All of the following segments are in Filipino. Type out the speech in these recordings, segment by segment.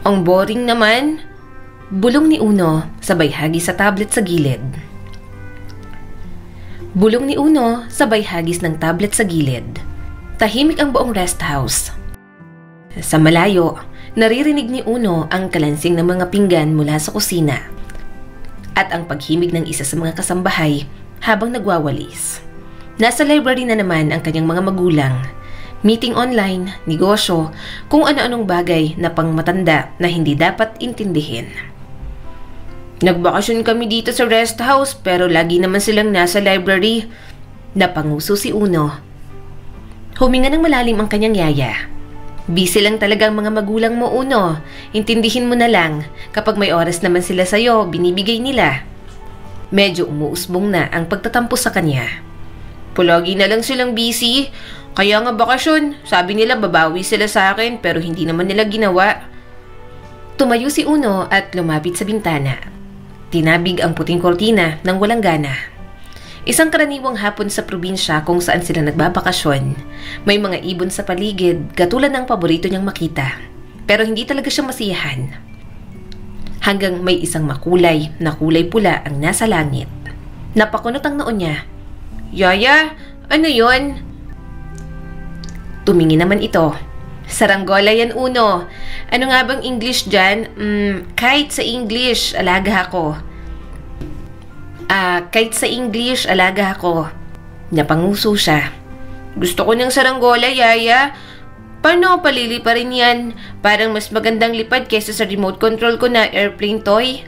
Ang boring naman. Bulong ni Uno sabay hagis sa tablet sa gilid. Bulong ni Uno sabay hagis ng tablet sa gilid. Tahimik ang buong rest house. Sa malayo, naririnig ni Uno ang kalansing ng mga pinggan mula sa kusina at ang paghimig ng isa sa mga kasambahay habang nagwawalis. Nasa library na naman ang kanyang mga magulang. Meeting online, negosyo, kung ano-anong bagay na pangmatanda na hindi dapat intindihin. Nagbakasyon kami dito sa rest house pero lagi naman silang nasa library. Napanguso si Uno. Huminga ng malalim ang kanyang yaya. Busy lang talaga ang mga magulang mo, Uno. Intindihin mo na lang. Kapag may oras naman sila sa'yo, binibigay nila. Medyo umuusbong na ang pagtatampo sa kanya. Palagi na lang silang busy. Kaya nga bakasyon, sabi nila babawi sila sa akin pero hindi naman nila ginawa. Tumayo si Uno at lumapit sa bintana. Tinabig ang puting kortina ng walang gana. Isang karaniwang hapon sa probinsya kung saan sila nagbabakasyon. May mga ibon sa paligid katulad ng paborito niyang makita. Pero hindi talaga siya masiyahan. Hanggang may isang makulay na kulay pula ang nasa langit. Napakunot ang noo niya. Yaya, ano yon? Tumingin naman ito. Saranggola yan, Uno. Ano nga bang English dyan? Kite sa English, alaga ako. Kite sa English, alaga ako. Napanguso siya. Gusto ko ng saranggola, Yaya. Paano palili pa rin yan? Parang mas magandang lipad kesa sa remote control ko na airplane toy.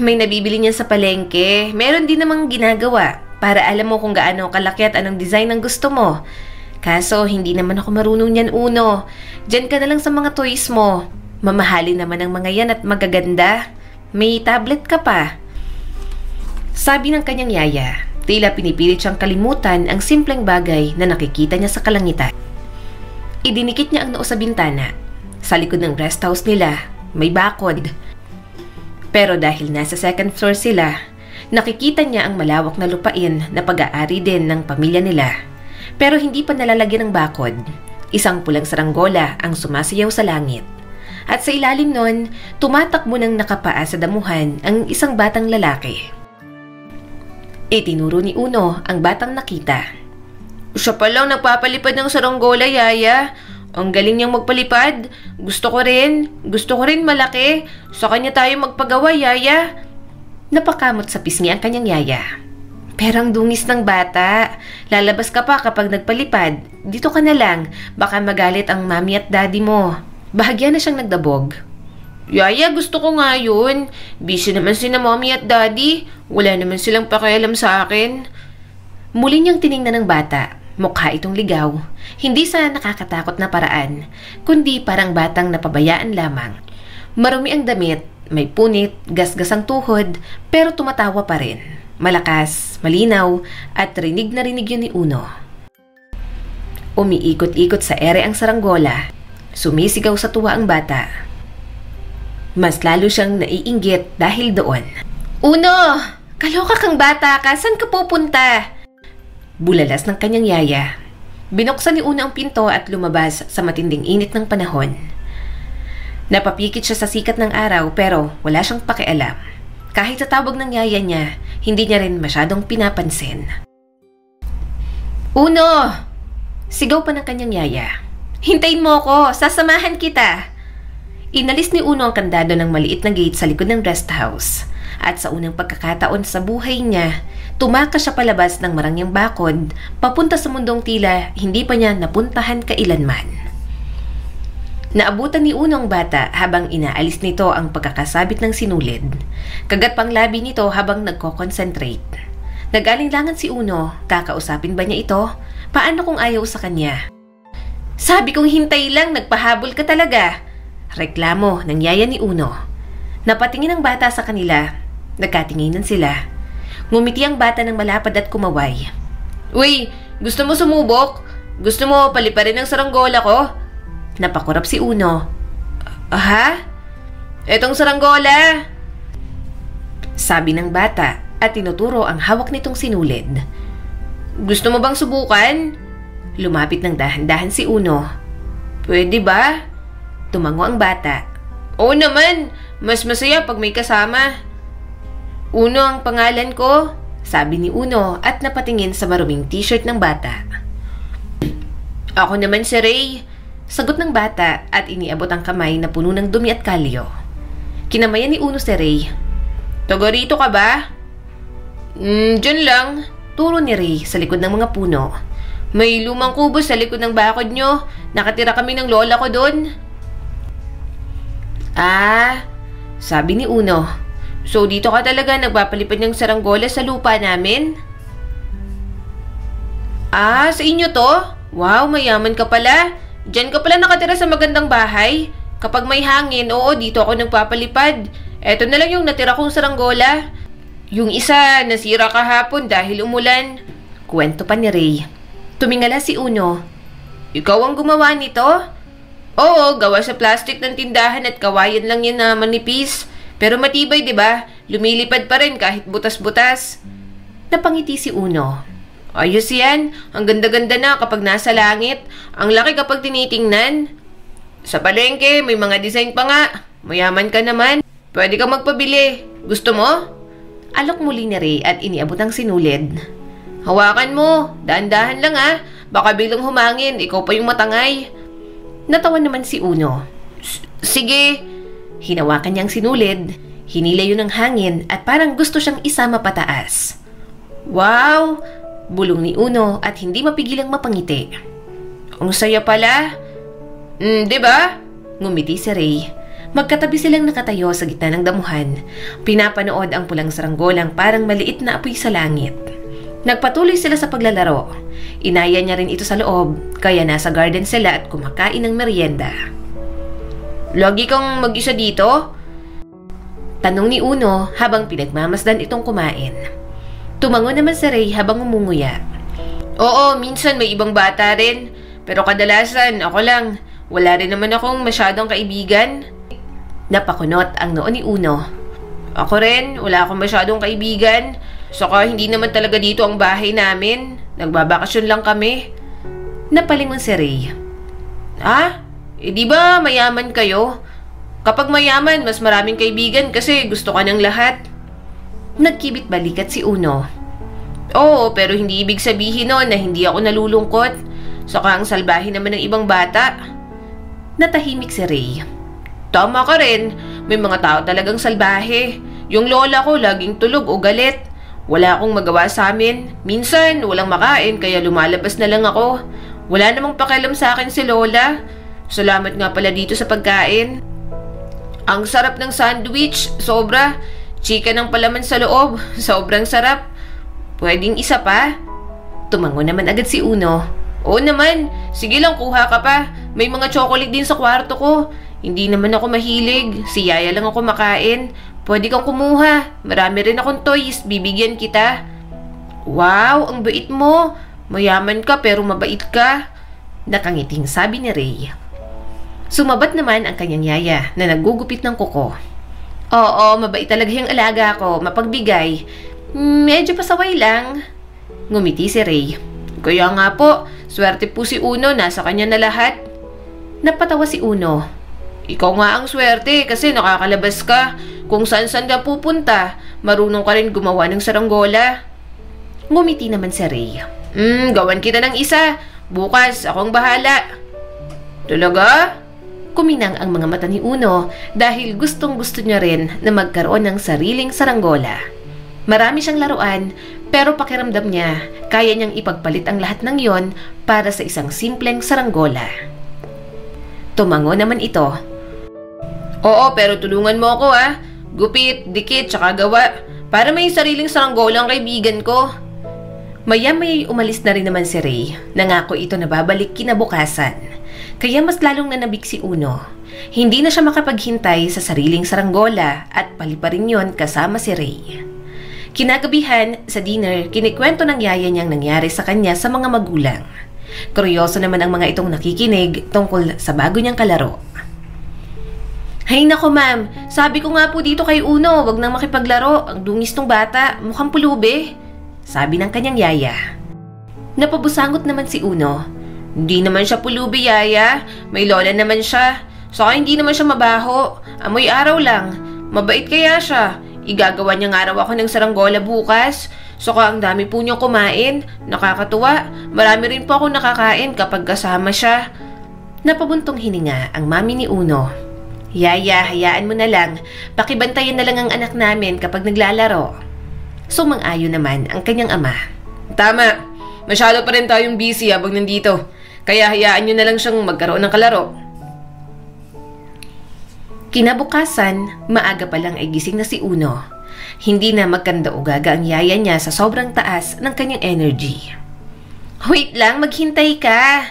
May nabibili niyan sa palengke. Meron din namang ginagawa para alam mo kung gaano kalaki at anong design ang gusto mo. Kaso, hindi naman ako marunong yan, Uno. Diyan ka na lang sa mga toys mo. Mamahalin naman ang mga yan at magaganda. May tablet ka pa. Sabi ng kanyang yaya, tila pinipilit siyang kalimutan ang simpleng bagay na nakikita niya sa kalangitan. Idinikit niya ang noo sa bintana. Sa likod ng rest house nila, may bakod. Pero dahil nasa second floor sila, nakikita niya ang malawak na lupain na pag-aari din ng pamilya nila. Pero hindi pa nalalagyan ng bakod. Isang pulang saranggola ang sumasayaw sa langit. At sa ilalim nun, tumatakbo ng nakapaa sa damuhan ang isang batang lalaki. Itinuro ni Uno ang batang nakita. Siya pa lang nagpapalipad ng saranggola, Yaya. Ang galing niyang magpalipad. Gusto ko rin malaki. Sa kanya tayo magpagawa, Yaya. Napakamot sa pisngi ang kanyang yaya. Pero ang dungis ng bata. Lalabas ka pa kapag nagpalipad. Dito ka na lang. Baka magalit ang mami at daddy mo. Bahagya na siyang nagdabog. Yaya, gusto ko nga yun. Busy naman sina mommy at daddy. Wala naman silang pakialam sa akin. Muli niyang tiningnan ng bata. Mukha itong ligaw. Hindi sa nakakatakot na paraan, kundi parang batang napabayaan lamang. Marumi ang damit, may punit, gasgas ang tuhod, pero tumatawa pa rin. Malakas, malinaw, at rinig na rinig yun ni Uno. Umiikot-ikot sa ere ang saranggola. Sumisigaw sa tuwa ang bata. Mas lalo siyang naiinggit dahil doon. Uno! Kaloka kang bata ka! Saan ka pupunta? Bulalas ng kanyang yaya. Binuksan ni Uno ang pinto at lumabas sa matinding init ng panahon. Napapikit siya sa sikat ng araw pero wala siyang pakialam. Kahit sa tawag ng yaya niya, hindi niya rin masyadong pinapansin. Uno! Sigaw pa ng kanyang yaya. Hintayin mo ko! Sasamahan kita! Inalis ni Uno ang kandado ng maliit na gate sa likod ng rest house. At sa unang pagkakataon sa buhay niya, tumakas siya palabas ng marangyang bakod, papunta sa mundong tila hindi pa niya napuntahan kailanman. Naabutan ni Uno ang bata habang inaalis nito ang pagkakasabit ng sinulid. Kagat pang labi nito habang nagko-concentrate. Nag-alinlangan si Uno, kakausapin ba niya ito? Paano kung ayaw sa kanya? Sabi kong hintay lang, nagpahabol ka talaga. Reklamo ng yaya ni Uno. Napatingin ang bata sa kanila. Nagkatinginan sila. Ngumiti ang bata ng malapad at kumaway. Uy, gusto mo sumubok? Gusto mo paliparin ang saranggola ko? Napakurap si Uno. Ha? Etong saranggola? Sabi ng bata at tinuturo ang hawak nitong sinulid. Gusto mo bang subukan? Lumapit ng dahan-dahan si Uno. Pwede ba? Tumango ang bata. Oo naman, mas masaya pag may kasama. Uno ang pangalan ko, sabi ni Uno at napatingin sa maruming t-shirt ng bata. Ako naman si Ray, sagot ng bata at iniabot ang kamay na puno ng dumi at kalyo. Kinamayan ni Uno si Ray. Taga rito ka ba? Dyan lang, turo ni Ray sa likod ng mga puno. May lumang kubo sa likod ng bakod nyo. Nakatira kami ng lola ko doon. Ah, sabi ni Uno. So dito ka talaga nagpapalipad ng saranggola sa lupa namin? Ah, sa inyo to? Wow, mayaman ka pala. Diyan ka pala nakatira sa magandang bahay. Kapag may hangin, oo, dito ako nagpapalipad. Eto na lang yung natira kong saranggola. Yung isa, nasira kahapon dahil umulan. Kwento pa ni Ray. Tumingala si Uno. Ikaw ang gumawa nito? Oo, gawa sa plastic ng tindahan at kawayan lang yan na manipis. Pero matibay, di ba? Lumilipad pa rin kahit butas-butas. Napangiti si Uno. Ayos yan. Ang ganda-ganda na kapag nasa langit. Ang laki kapag tinitingnan. Sa palengke, may mga design pa nga. Mayaman ka naman. Pwede kang magpabili. Gusto mo? Alok muli ni Ray at iniabot ang sinulid. Hawakan mo. Dahan-dahan lang ha. Baka biglang humangin. Ikaw pa yung matangay. Natawa naman si Uno. Sige. Hinawakan niyang sinulid. Hinila yun ng hangin at parang gusto siyang isama pataas. Wow! Bulong ni Uno at hindi mapigilang mapangiti. Ang saya pala. Diba? Ngumiti si Ray. Magkatabi silang nakatayo sa gitna ng damuhan. Pinapanood ang pulang saranggolang parang maliit na apoy sa langit. Nagpatuloy sila sa paglalaro. Inaya niya rin ito sa loob, kaya nasa garden sila at kumakain ng merienda. Lagi kang mag-isa dito? Tanong ni Uno habang pinagmamasdan itong kumain. Tumango naman si Ray habang umunguya. Oo, minsan may ibang bata rin. Pero kadalasan, ako lang. Wala rin naman akong masyadong kaibigan. Napakunot ang noo ni Uno. Ako rin, wala akong masyadong kaibigan. Saka hindi naman talaga dito ang bahay namin. Nagbabakasyon lang kami. Napalingon si Ray. Ah? Di ba mayaman kayo? Kapag mayaman, mas maraming kaibigan kasi gusto ka ng lahat. Nagkibit balikat si Uno. Oo, pero hindi ibig sabihin nun na hindi ako nalulungkot. Saka ang salbahe naman ng ibang bata. Natahimik si Ray. Tama ka rin. May mga tao talagang salbahe. Yung lola ko laging tulog o galit. Wala akong magawa sa amin. Minsan, walang makain kaya lumalabas na lang ako. Wala namang pakialam sa akin si lola. Salamat nga pala dito sa pagkain. Ang sarap ng sandwich. Sobra. Chika ng palaman sa loob. Sobrang sarap. Pwedeng isa pa? Tumango naman agad si Uno. Oo naman. Sige lang, kuha ka pa. May mga chocolate din sa kwarto ko. Hindi naman ako mahilig. Si Yaya lang ako makain. Pwede kang kumuha. Marami rin akong toys. Bibigyan kita. Wow, ang bait mo. Mayaman ka pero mabait ka. Nakangiting sabi ni Ray. Sumabat naman ang kanyang yaya na naggugupit ng kuko. Oo, mabait talaga yung alaga ko. Mapagbigay. Medyo pasaway lang. Ngumiti si Ray. Kaya nga po, swerte po si Uno. Nasa kanya na lahat. Napatawa si Uno. Ikaw nga ang swerte kasi nakakalabas ka. Kung saan-saan ka pupunta, marunong ka rin gumawa ng saranggola. Ngumiti naman si Ray. Gawan kita ng isa. Bukas, akong bahala. Talaga? Kuminang ang mga mata ni Uno dahil gustong-gusto niya rin na magkaroon ng sariling saranggola. Marami siyang laruan pero pakiramdam niya kaya niyang ipagpalit ang lahat ng yon para sa isang simpleng saranggola. Tumango naman ito. Oo, pero tulungan mo ako ah. Gupit, dikit, tsaka gawa. Para may sariling saranggola ang kaibigan ko. Maya-maya'y umalis na rin naman si Ray. Nangako ito na babalik kinabukasan. Kaya mas lalong nanabik si Uno. Hindi na siya makapaghintay sa sariling saranggola at paliparin yon kasama si Ray. Kinagabihan, sa dinner, kinikwento ng yaya niyang nangyari sa kanya sa mga magulang. Kuryoso naman ang mga itong nakikinig tungkol sa bago niyang kalaro. Hay nako ma'am, sabi ko nga po dito kay Uno, wag nang makipaglaro, ang dungis tong bata, mukhang pulubi. Sabi ng kanyang yaya. Napabusangot naman si Uno. Hindi naman siya pulubi, yaya. May lola naman siya. Saka hindi naman siya mabaho. Amoy araw lang. Mabait kaya siya. Igagawa niya nga raw ako ng saranggola bukas. Saka ang dami po niyang kumain. Nakakatuwa. Marami rin po ako nakakain kapag kasama siya. Napabuntong hininga ang mami ni Uno. Yaya, hayaan mo na lang. Pakibantayan na lang ang anak namin kapag naglalaro. Sumang-ayon naman ang kanyang ama. Tama. Masyado pa rin tayong busy habang nandito. Kaya hayaan nyo na lang siyang magkaroon ng kalaro. Kinabukasan, maaga pa lang ay gising na si Uno. Hindi na magkanda-ugaga ang yaya niya sa sobrang taas ng kanyang energy. Wait lang, maghintay ka.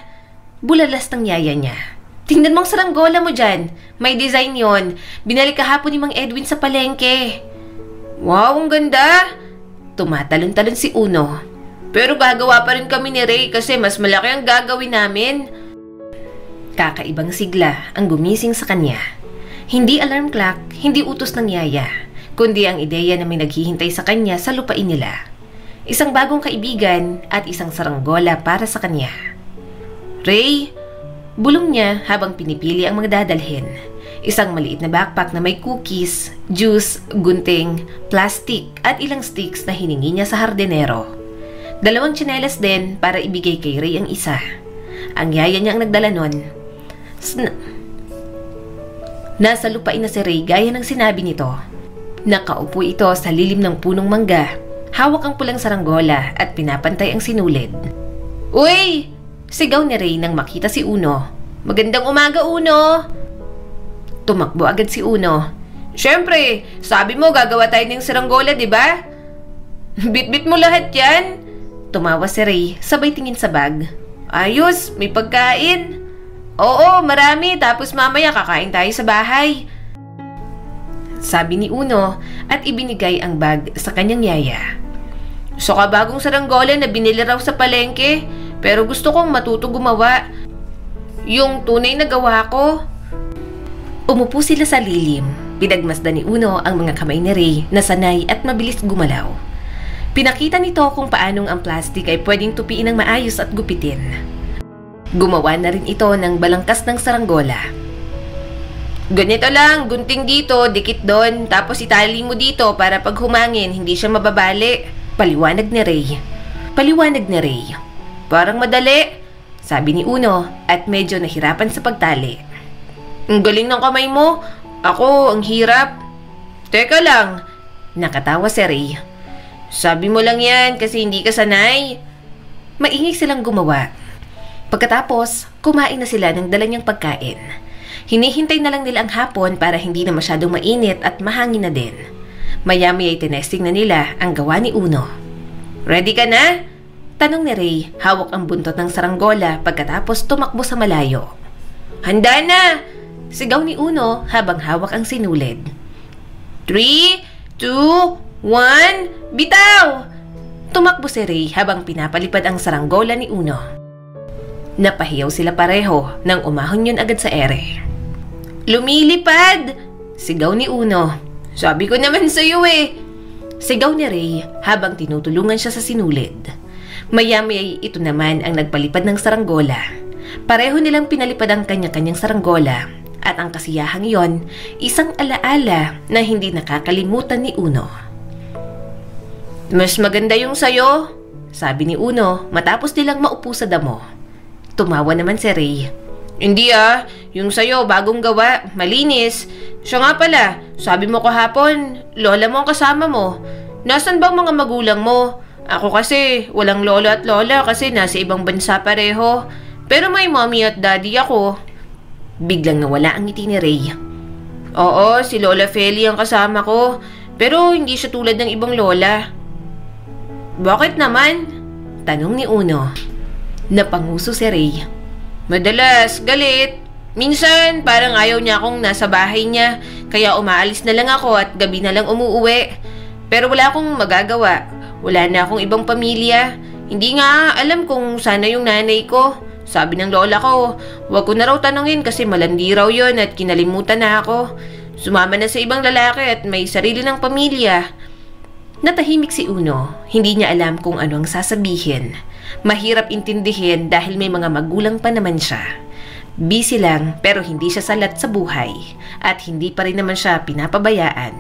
Bulalas ng yaya niya. Tingnan mo ang saranggola mo dyan. May design yon. Binalik kahapon ni Mang Edwin sa palengke. Wow, ang ganda. Tumatalon-talon si Uno. Pero gagawa pa rin kami ni Ray kasi mas malaki ang gagawin namin. Kakaibang sigla ang gumising sa kanya. Hindi alarm clock, hindi utos ng yaya, kundi ang ideya na may naghihintay sa kanya sa lupain nila. Isang bagong kaibigan at isang saranggola para sa kanya. Ray, bulong niya habang pinipili ang mga dadalhin. Isang maliit na backpack na may cookies, juice, gunting, plastic at ilang sticks na hiningi niya sa hardinero. 2 tsinelas din para ibigay kay Ray ang isa. Ang yaya niya ang nagdala nun. Nasa lupain na si Ray gaya ng sinabi nito. Nakaupo ito sa lilim ng punong mangga. Hawak ang pulang saranggola at pinapantay ang sinulid. Uy! Sigaw ni Ray nang makita si Uno. Magandang umaga, Uno! Tumakbo agad si Uno. Siyempre, sabi mo gagawa tayo ng saranggola, di ba? Bit-bit mo lahat yan. Tumawa si Ray, sabay tingin sa bag. Ayos, may pagkain. Oo, marami, tapos mamaya kakain tayo sa bahay. Sabi ni Uno at ibinigay ang bag sa kanyang yaya. Saka bagong saranggola na binili raw sa palengke, pero gusto kong matuto gumawa. Yung tunay na gawa ko. Umupo sila sa lilim. Pinagmasdan ni Uno ang mga kamay ni Ray na sanay at mabilis gumalaw. Pinakita nito kung paanong ang plastic ay pwedeng tupiin ng maayos at gupitin. Gumawa na rin ito ng balangkas ng saranggola. Ganito lang, gunting dito, dikit doon, tapos itali mo dito para pag humangin hindi siya mababali. Paliwanag ni Ray. Parang madali, sabi ni Uno at medyo nahirapan sa pagtali. Ang galing ng kamay mo, ako ang hirap. Teka lang, nakatawa si Ray. Sabi mo lang yan kasi hindi ka sanay. Maingay silang gumawa. Pagkatapos, kumain na sila ng dala niyang pagkain. Hinihintay na lang nila ang hapon para hindi na masyadong mainit at mahangin na din. Maya-maya ay tinesting na nila ang gawa ni Uno. Ready ka na? Tanong ni Ray, hawak ang buntot ng saranggola pagkatapos tumakbo sa malayo. Handa na! Sigaw ni Uno habang hawak ang sinulid. 3, 2, 1, bitaw! Tumakbo si Ray habang pinapalipad ang saranggola ni Uno. Napahiyaw sila pareho nang umahon yun agad sa ere. Lumilipad! Sigaw ni Uno. Sabi ko naman sa'yo eh! Sigaw ni Ray habang tinutulungan siya sa sinulid. Maya-maya ito naman ang nagpalipad ng saranggola. Pareho nilang pinalipad ang kanya-kanyang saranggola at ang kasiyahang yon, isang alaala na hindi nakakalimutan ni Uno. Mas maganda yung sayo, sabi ni Uno matapos nilang maupo sa damo. Tumawa naman si Ray. Hindi yung sayo bagong gawa, malinis. Siya nga pala, sabi mo kahapon, lola mo ang kasama mo. Nasaan bang mga magulang mo? Ako kasi, walang lolo at lola kasi nasa ibang bansa pareho. Pero may mommy at daddy ako. Biglang nawala ang ngiti ni Ray. Oo, si Lola Feli ang kasama ko, pero hindi siya tulad ng ibang lola. Bakit naman? Tanong ni Uno. Napanguso si Ray. Madalas, galit. Minsan, parang ayaw niya akong nasa bahay niya, kaya umaalis na lang ako at gabi na lang umuuwi. Pero wala akong magagawa. Wala na akong ibang pamilya. Hindi nga alam kung sana yung nanay ko. Sabi ng lola ko, wag ko na raw tanungin kasi malandi raw yun at kinalimutan na ako. Sumama na sa ibang lalaki at may sarili ng pamilya. Natahimik si Uno. Hindi niya alam kung ano ang sasabihin. Mahirap intindihin dahil may mga magulang pa naman siya. Busy lang pero hindi siya salat sa buhay at hindi pa rin naman siya pinapabayaan.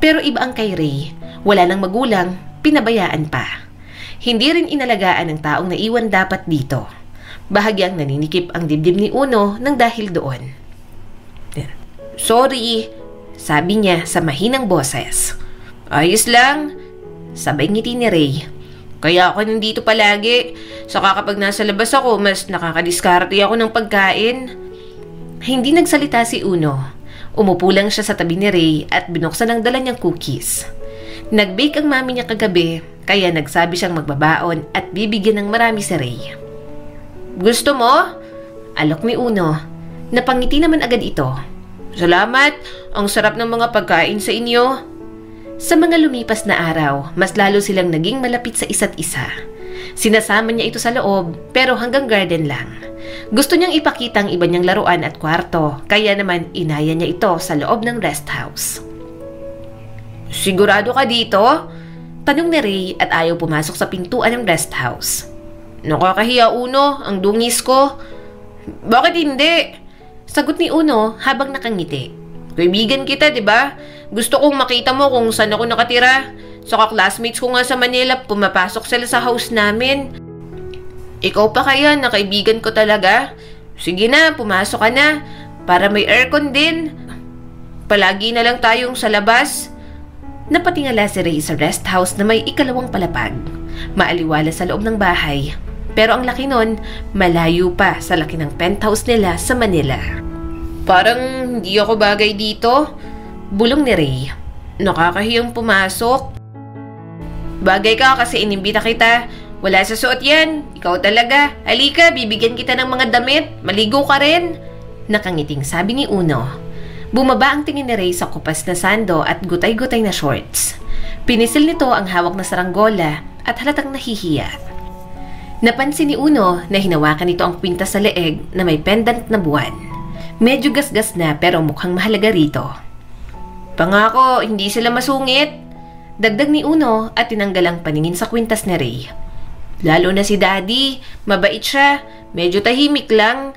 Pero iba ang kay Ray, wala nang magulang, pinabayaan pa. Hindi rin inalagaan ng taong naiwan dapat dito. Bahagyang naninikip ang dibdib ni Uno nang dahil doon. "Sorry," sabi niya sa mahinang boses. "Ayos lang," sabay ngiti ni Ray. "Kaya ako nandito palagi. Saka kapag nasa labas ako, mas nakakadiskarte ako ng pagkain." Hindi nagsalita si Uno. Umupo lang siya sa tabi ni Ray at binuksan ang dala niyang cookies. Nag-bake ang mami niya kagabi, kaya nagsabi siyang magbabaon at bibigyan ng marami si Ray. "Gusto mo?" Alok ni Uno. Napangiti naman agad ito. "Salamat, ang sarap ng mga pagkain sa inyo." Sa mga lumipas na araw, mas lalo silang naging malapit sa isa't isa. Sinasama niya ito sa loob, pero hanggang garden lang. Gusto niyang ipakita ang iba niyang laruan at kwarto, kaya naman inaya niya ito sa loob ng rest house. "Sigurado ka dito?" Tanong ni Ray at ayaw pumasok sa pintuan ng rest house. "Nakakahiya, Uno, ang dungis ko." "Bakit hindi?" Sagot ni Uno habang nakangiti. "Kaibigan kita, di ba? Gusto kong makita mo kung saan ako nakatira. Saka classmates ko nga sa Manila, pumapasok sila sa house namin." "Ikaw pa kaya na kaibigan ko talaga? Sige na, pumasok ka na. Para may aircon din. Palagi na lang tayong sa labas." Napatingala si Ray sa rest house na may ikalawang palapag. Maaliwala sa loob ng bahay. Pero ang laki nun, malayo pa sa laki ng penthouse nila sa Manila. "Parang hindi ako bagay dito," bulong ni Ray. "Nakakahiyang pumasok." "Bagay ka kasi inimbita kita. Wala sa suot yan. Ikaw talaga. Halika, bibigyan kita ng mga damit. Maligo ka rin." Nakangiting sabi ni Uno. Bumaba ang tingin ni Ray sa kupas na sando at gutay-gutay na shorts. Pinisil nito ang hawak na saranggola at halatang nahihiya. Napansin ni Uno na hinawakan nito ang kwintas sa leeg na may pendant na buwan. Medyo gasgas na pero mukhang mahalaga rito. "Pangako, hindi sila masungit," dagdag ni Uno at tinanggal ang paningin sa kwintas ni Ray. "Lalo na si Daddy, mabait siya, medyo tahimik lang."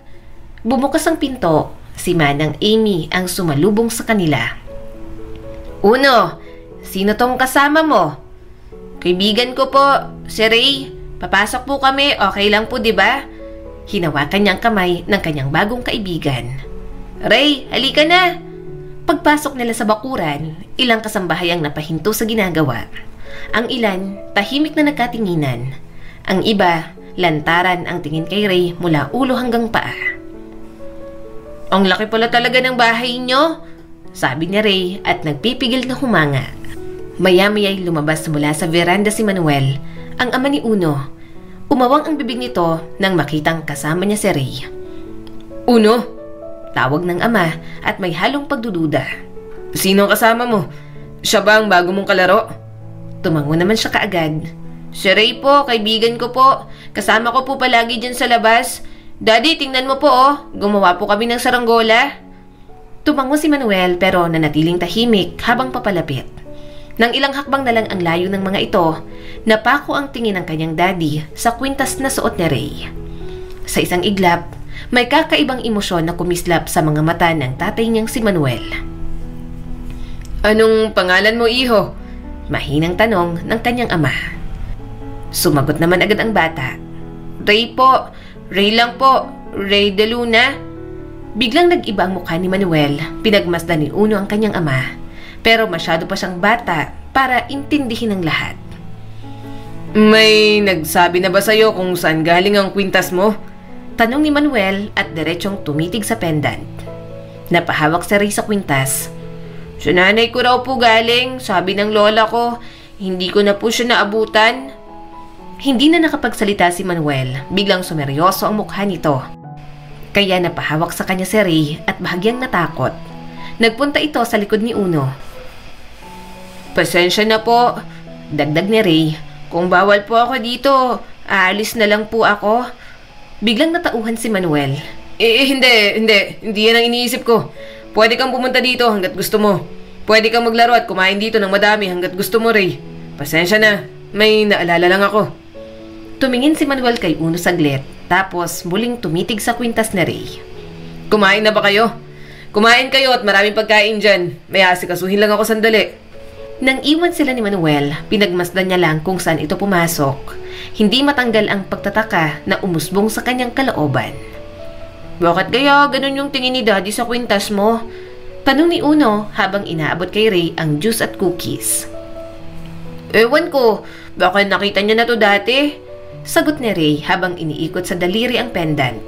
Bumukas ang pinto, si Manang Amy ang sumalubong sa kanila. "Uno, sino tong kasama mo?" "Kaibigan ko po, si Ray. Papasok po kami, okay lang po, di ba?" Hinawakan niyang kamay ng kanyang bagong kaibigan. "Ray, halika na." Pagpasok nila sa bakuran, ilang kasambahay ang napahinto sa ginagawa. Ang ilan, tahimik na nagkatinginan. Ang iba, lantaran ang tingin kay Ray mula ulo hanggang paa. "Ang laki pala talaga ng bahay niyo," sabi ni Ray at nagpipigil na humanga. Maya-maya'y lumabas mula sa veranda si Manuel, ang ama ni Uno. Umawang ang bibig nito nang makitang kasama niya si Ray. "Uno," tawag ng ama at may halong pagdududa. "Sino ang kasama mo? Siya ba ang bago mong kalaro?" Tumango naman siya kaagad. "Si Ray po, kaibigan ko po. Kasama ko po palagi dyan sa labas. Daddy, tingnan mo po oh, gumawa po kami ng saranggola." Tumango si Manuel pero nanatiling tahimik habang papalapit. Nang ilang hakbang na lang ang layo ng mga ito, napako ang tingin ng kanyang daddy sa kwintas na suot ni Ray. Sa isang iglap, may kakaibang emosyon na kumislap sa mga mata ng tatay niyang si Manuel. "Anong pangalan mo, iho?" Mahinang tanong ng kanyang ama. Sumagot naman agad ang bata. "Ray po, Ray lang po, Ray de Luna." Biglang nag-iba ang mukha ni Manuel, pinagmasdan ni Uno ang kanyang ama. Pero masyado pa siyang bata para intindihin ang lahat. "May nagsabi na ba sa'yo kung saan galing ang kwintas mo?" Tanong ni Manuel at diretsong tumitig sa pendant. Napahawak si Ray sa kwintas. "Sa nanay ko raw po galing, sabi ng lola ko, hindi ko na po siya naabutan." Hindi na nakapagsalita si Manuel, biglang sumeryoso ang mukha nito. Kaya napahawak sa kanya si Ray at bahagyang natakot. Nagpunta ito sa likod ni Uno. "Pasensya na po," dagdag ni Ray. "Kung bawal po ako dito, aalis na lang po ako." Biglang natauhan si Manuel. Hindi yan ang iniisip ko. Pwede kang pumunta dito hanggat gusto mo. Pwede kang maglaro at kumain dito ng madami hanggat gusto mo, Ray. Pasensya na, may naalala lang ako." Tumingin si Manuel kay Uno saglit, tapos muling tumitig sa kwintas ni Ray. Kumain na ba kayo? Kumain kayo at maraming pagkain dyan. May asikasuhin lang ako sandali. Nang iwan sila ni Manuel, pinagmasdan niya lang kung saan ito pumasok. Hindi matanggal ang pagtataka na umusbong sa kanyang kalooban. Bakit kaya ganun yung tingin ni Daddy sa kwintas mo? Tanong ni Uno habang inaabot kay Ray ang juice at cookies. Ewan ko, baka nakita niya na to dati. Sagot ni Ray habang iniikot sa daliri ang pendant.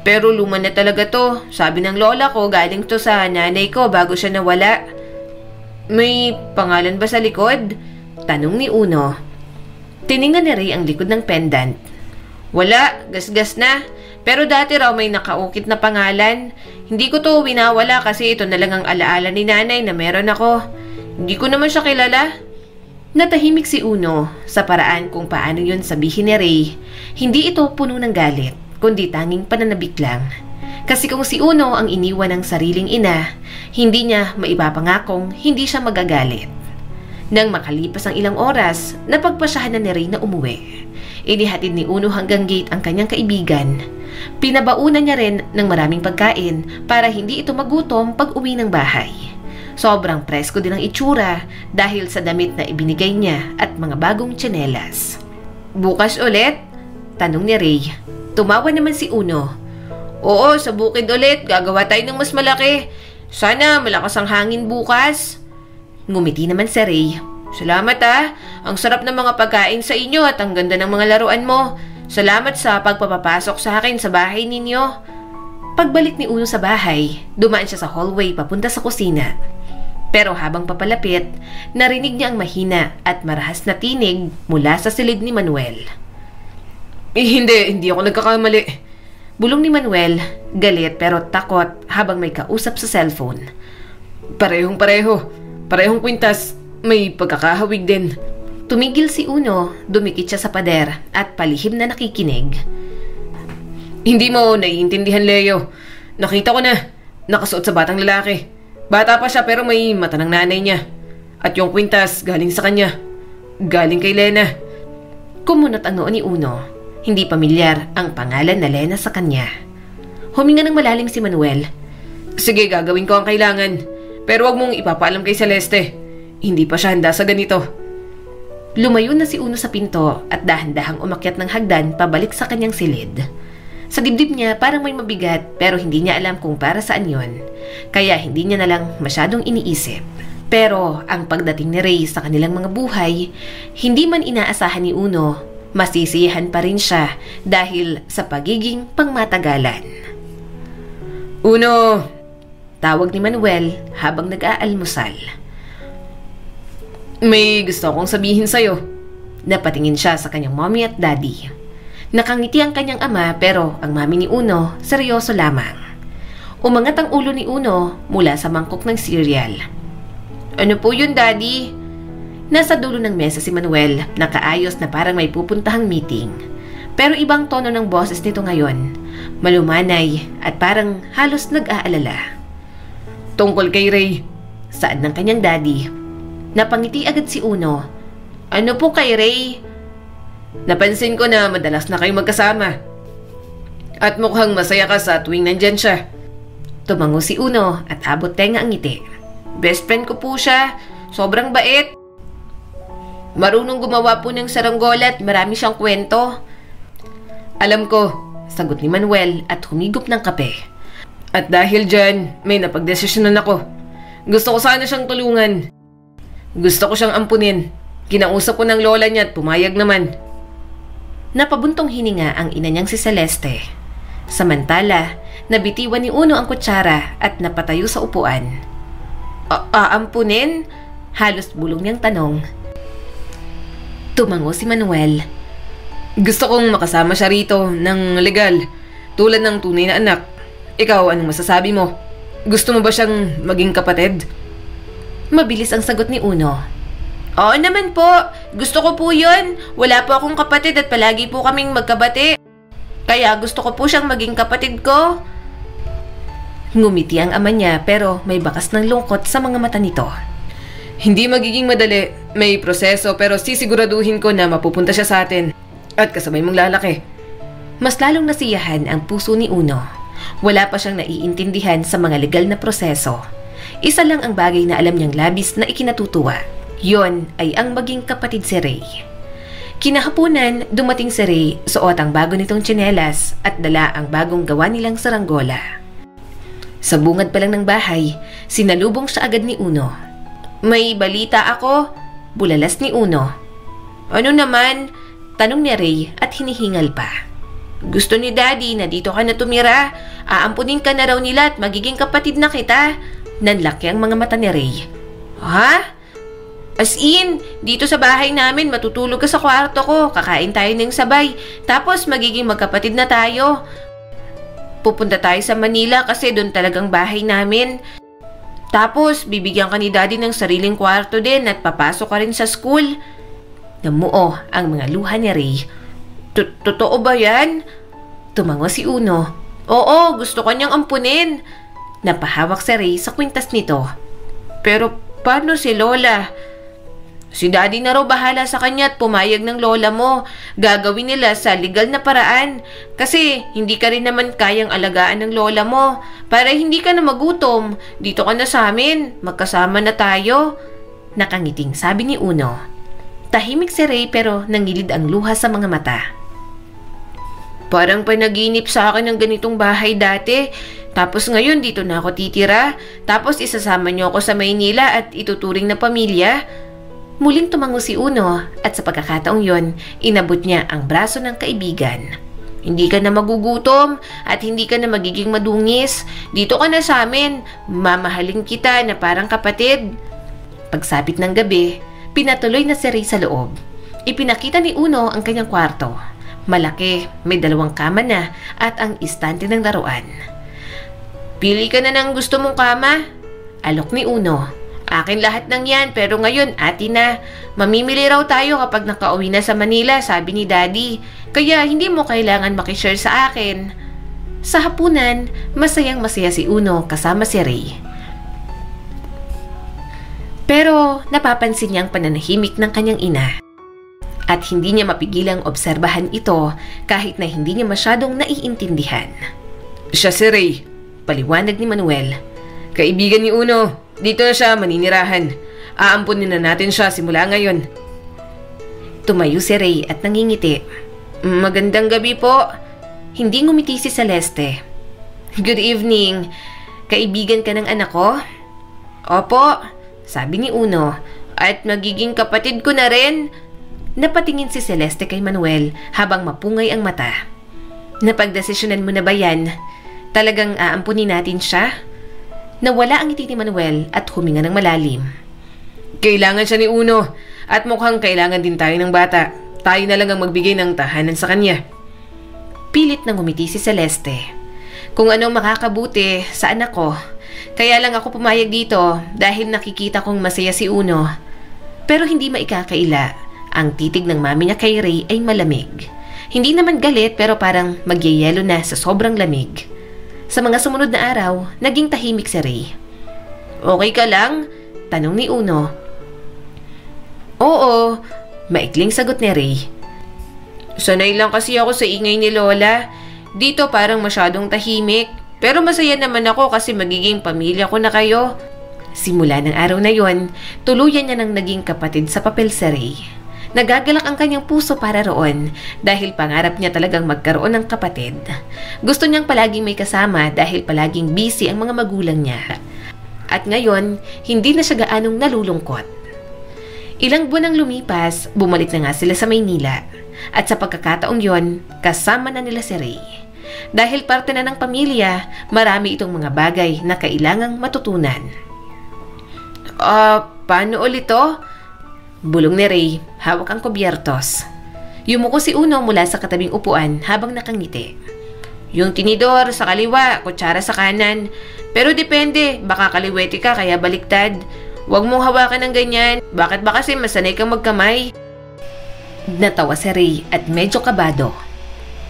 Pero luma na talaga to. Sabi ng lola ko galing to sa nanay ko bago siya nawala. May pangalan ba sa likod? Tanong ni Uno. Tiningnan ni Ray ang likod ng pendant. Wala, gasgas na. Pero dati raw may nakaukit na pangalan. Hindi ko to winawala kasi ito na lang ang alaala ni nanay na meron ako. Hindi ko naman siya kilala. Natahimik si Uno sa paraan kung paano yun sabihin ni Ray. Hindi ito puno ng galit, kundi tanging pananabik lang. Kasi kung si Uno ang iniwan ng sariling ina, hindi niya maipapangakong hindi siya magagalit. Nang makalipas ang ilang oras, napagpasyahan na ni Ray na umuwi. Inihatid ni Uno hanggang gate ang kanyang kaibigan. Pinabaunan niya rin ng maraming pagkain para hindi ito magutom pag uwi ng bahay. Sobrang presko din ang itsura dahil sa damit na ibinigay niya at mga bagong tsinelas. Bukas ulit? Tanong ni Ray. Tumawa naman si Uno. Oo, sa bukid ulit. Gagawa tayo ng mas malaki. Sana malakas ang hangin bukas. Ngumiti naman si Ray. Salamat Ang sarap ng mga pagkain sa inyo at ang ganda ng mga laruan mo. Salamat sa pagpapapasok sa akin sa bahay ninyo. Pagbalik ni Uno sa bahay, dumaan siya sa hallway papunta sa kusina. Pero habang papalapit, narinig niya ang mahina at marahas na tinig mula sa silid ni Manuel. Hindi ako nagkakamali. Bulong ni Manuel, galit pero takot habang may kausap sa cellphone. Parehong kwintas, may pagkakahawig din. Tumigil si Uno, dumikit siya sa pader at palihim na nakikinig. Hindi mo naiintindihan, Leo. Nakita ko na, nakasuot sa batang lalaki. Bata pa siya pero may mata ng nanay niya. At yung kwintas galing sa kanya. Galing kay Lena. Kumunot ang noo ni Uno. Hindi pamilyar ang pangalan na Lena sa kanya. Huminga ng malalim si Manuel. Sige, gagawin ko ang kailangan. Pero wag mong ipapaalam kay Celeste. Hindi pa siya handa sa ganito. Lumayo na si Uno sa pinto at dahan-dahang umakyat ng hagdan pabalik sa kanyang silid. Sa dibdib niya parang may mabigat pero hindi niya alam kung para saan yon. Kaya hindi niya na lang masyadong iniisip. Pero ang pagdating ni Ray sa kanilang mga buhay, hindi man inaasahan ni Uno, masisiyahan pa rin siya dahil sa pagiging pangmatagalan. Uno! Tawag ni Manuel habang nag-aalmusal. May gusto akong sabihin sa'yo. Napatingin siya sa kanyang mommy at daddy. Nakangiti ang kanyang ama pero ang mami ni Uno seryoso lamang. Umangat ang ulo ni Uno mula sa mangkok ng cereal. Ano po yun, Daddy? Nasa dulo ng mesa si Manuel, nakaayos na parang may pupuntahang meeting. Pero ibang tono ng boses nito ngayon, malumanay at parang halos nag-aalala. Tungkol kay Ray, saad ng kanyang daddy. Napangiti agad si Uno. Ano po kay Ray? Napansin ko na madalas na kayo magkasama. At mukhang masaya ka sa tuwing nandyan siya. Tumango si Uno at abot tenga ang ngiti. Best friend ko po siya. Sobrang bait. Marunong gumawa po ng saranggola at marami siyang kwento. Alam ko, sagot ni Manuel at humigop ng kape. At dahil dyan, may napagdesisyonan ako. Gusto ko sana siyang tulungan. Gusto ko siyang ampunin. Kinausap ko ng lola niya at pumayag naman. Napabuntong hininga ang ina niyang si Celeste. Samantala, nabitiwan ni Uno ang kutsara at napatayo sa upuan. Ampunin? Halos bulong niyang tanong. Tumango si Manuel. Gusto kong makasama siya rito ng legal, tulad ng tunay na anak. Ikaw, anong masasabi mo? Gusto mo ba siyang maging kapatid? Mabilis ang sagot ni Uno. Oo naman po, gusto ko po yun. Wala po akong kapatid at palagi po kaming magkabati. Kaya gusto ko po siyang maging kapatid ko. Ngumiti ang ama niya pero may bakas ng lungkot sa mga mata nito. Hindi magiging madali. May proseso pero sisiguraduhin ko na mapupunta siya sa atin. At kasabay mong lalaki. Mas lalong nasiyahan ang puso ni Uno. Wala pa siyang naiintindihan sa mga legal na proseso. Isa lang ang bagay na alam niyang labis na ikinatutuwa. Yon ay ang maging kapatid si Ray. Kinahaponan, dumating si Ray, suot ang bago nitong tsinelas at dala ang bagong gawa nilang saranggola. Sa bungad pa lang ng bahay, sinalubong siya agad ni Uno. "May balita ako," bulalas ni Uno. "Ano naman?" tanong ni Ray at hinihingal pa. "Gusto ni Daddy na dito ka na tumira. Aampunin ka na raw nila at magiging kapatid na kita." Nanlaki ang mga mata ni Ray. "Ha? As in, dito sa bahay namin matutulog ka sa kwarto ko, kakain tayo ng sabay, tapos magiging magkapatid na tayo. Pupunta tayo sa Manila kasi doon talagang bahay namin. Tapos bibigyan ka ni Daddy ng sariling kwarto din at papasok ka rin sa school." Namuo ang mga luha ni Ray. "Totoo ba yan?" Tumango si Uno. "Oo, gusto ka niyang ampunin." Napahawak si Ray sa kwintas nito. "Pero paano si Lola?" "Si Daddy na raw bahala sa kanya at pumayag ng lola mo. Gagawin nila sa legal na paraan. Kasi hindi ka rin naman kayang alagaan ng lola mo. Para hindi ka na magutom, dito ka na sa amin. Magkasama na tayo." Nakangiting sabi ni Uno. Tahimik si Ray pero nangilid ang luha sa mga mata. "Parang panaginip sa akin ng ganitong bahay dati. Tapos ngayon dito na ako titira. Tapos isasama niyo ako sa Maynila at ituturing na pamilya." Muling tumango si Uno at sa pagkakataong yon, inabot niya ang braso ng kaibigan. "Hindi ka na magugutom at hindi ka na magiging madungis. Dito ka na sa amin. Mamahalin kita na parang kapatid." Pagsapit ng gabi, pinatuloy na si Ray sa loob. Ipinakita ni Uno ang kanyang kwarto. Malaki, may 2 kama na at ang istante ng laruan. "Pili ka na ng gusto mong kama," alok ni Uno. "Akin lahat ng yan pero ngayon atin na. Mamimili raw tayo kapag nakauwi na sa Manila, sabi ni Daddy. Kaya hindi mo kailangan makishare sa akin." Sa hapunan, masayang-masaya si Uno kasama si Ray. Pero napapansin niya ang pananahimik ng kanyang ina. At hindi niya mapigilang obserbahan ito kahit na hindi niya masyadong naiintindihan. "Siya si Ray," paliwanag ni Manuel. "Kaibigan ni Uno. Dito na siya maninirahan. Aampunin na natin siya simula ngayon." Tumayo si Ray at nangingiti. "Magandang gabi po." Hindi ngumiti si Celeste. "Good evening. Kaibigan ka ng anak ko?" "Opo," sabi ni Uno. "At magiging kapatid ko na rin." Napatingin si Celeste kay Manuel habang mapungay ang mata. "Napagdesisyonan mo na ba yan? Talagang aampunin natin siya?" Nawala ang ngiti ni Manuel at huminga ng malalim. "Kailangan siya ni Uno at mukhang kailangan din tayo ng bata. Tayo na lang ang magbigay ng tahanan sa kanya." Pilit na ngumiti si Celeste. "Kung ano makakabuti sa anak ko. Kaya lang ako pumayag dito dahil nakikita kong masaya si Uno." Pero hindi maikakaila. Ang titig ng mami niya kay Ray ay malamig. Hindi naman galit pero parang magyayelo na sa sobrang lamig. Sa mga sumunod na araw, naging tahimik si Ray. "Okay ka lang?" tanong ni Uno. "Oo," maikling sagot ni Ray. "Sanay lang kasi ako sa ingay ni Lola. Dito parang masyadong tahimik. Pero masaya naman ako kasi magiging pamilya ko na kayo." Simula ng araw na yon, tuluyan niya nang naging kapatid sa papel si Ray. Nagagalak ang kanyang puso para roon dahil pangarap niya talagang magkaroon ng kapatid. Gusto niyang palaging may kasama dahil palaging busy ang mga magulang niya. At ngayon, hindi na siya gaanong nalulungkot. Ilang buwan ang lumipas, bumalik na nga sila sa Maynila. At sa pagkakataong yon, kasama na nila si Ray. Dahil parte na ng pamilya, marami itong mga bagay na kailangang matutunan. Paano ulit to?" Bulong ni Ray, hawak ang kubyertos. Yumuko si Uno mula sa katabing upuan habang nakangiti. "Yung tinidor sa kaliwa, kutsara sa kanan. Pero depende, baka kaliwete ka kaya baliktad. Huwag mong hawakan ng ganyan. Bakit ba kasi masanay kang magkamay?" Natawa si Ray at medyo kabado.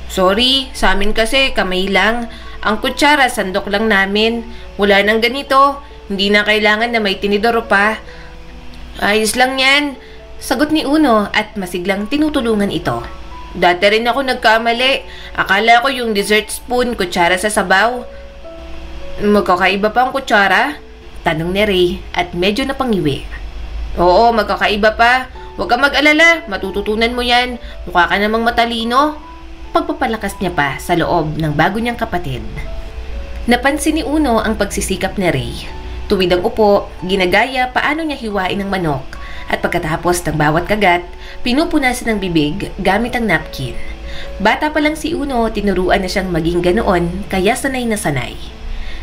"Sorry, sa amin kasi kamay lang. Ang kutsara, sandok lang namin. Wala nang ganito. Hindi na kailangan na may tinidor pa." "Ayos lang yan," sagot ni Uno at masiglang tinutulungan ito. Dati rin ako nagkamali. Akala ko yung dessert spoon, kutsara sa sabaw. Magkakaiba pa ang kutsara? Tanong ni Ray at medyo napangiwi. Oo, magkakaiba pa. Huwag kang mag-alala, matututunan mo yan. Mukha ka namang matalino. Pagpapalakas niya pa sa loob ng bago niyang kapatid. Napansin ni Uno ang pagsisikap ni Ray. Tuwid ang upo, ginagaya paano niya hiwain ang manok at pagkatapos ng bawat kagat, pinupunasan ng bibig gamit ang napkin. Bata pa lang si Uno, tinuruan na siyang maging ganoon kaya sanay na sanay.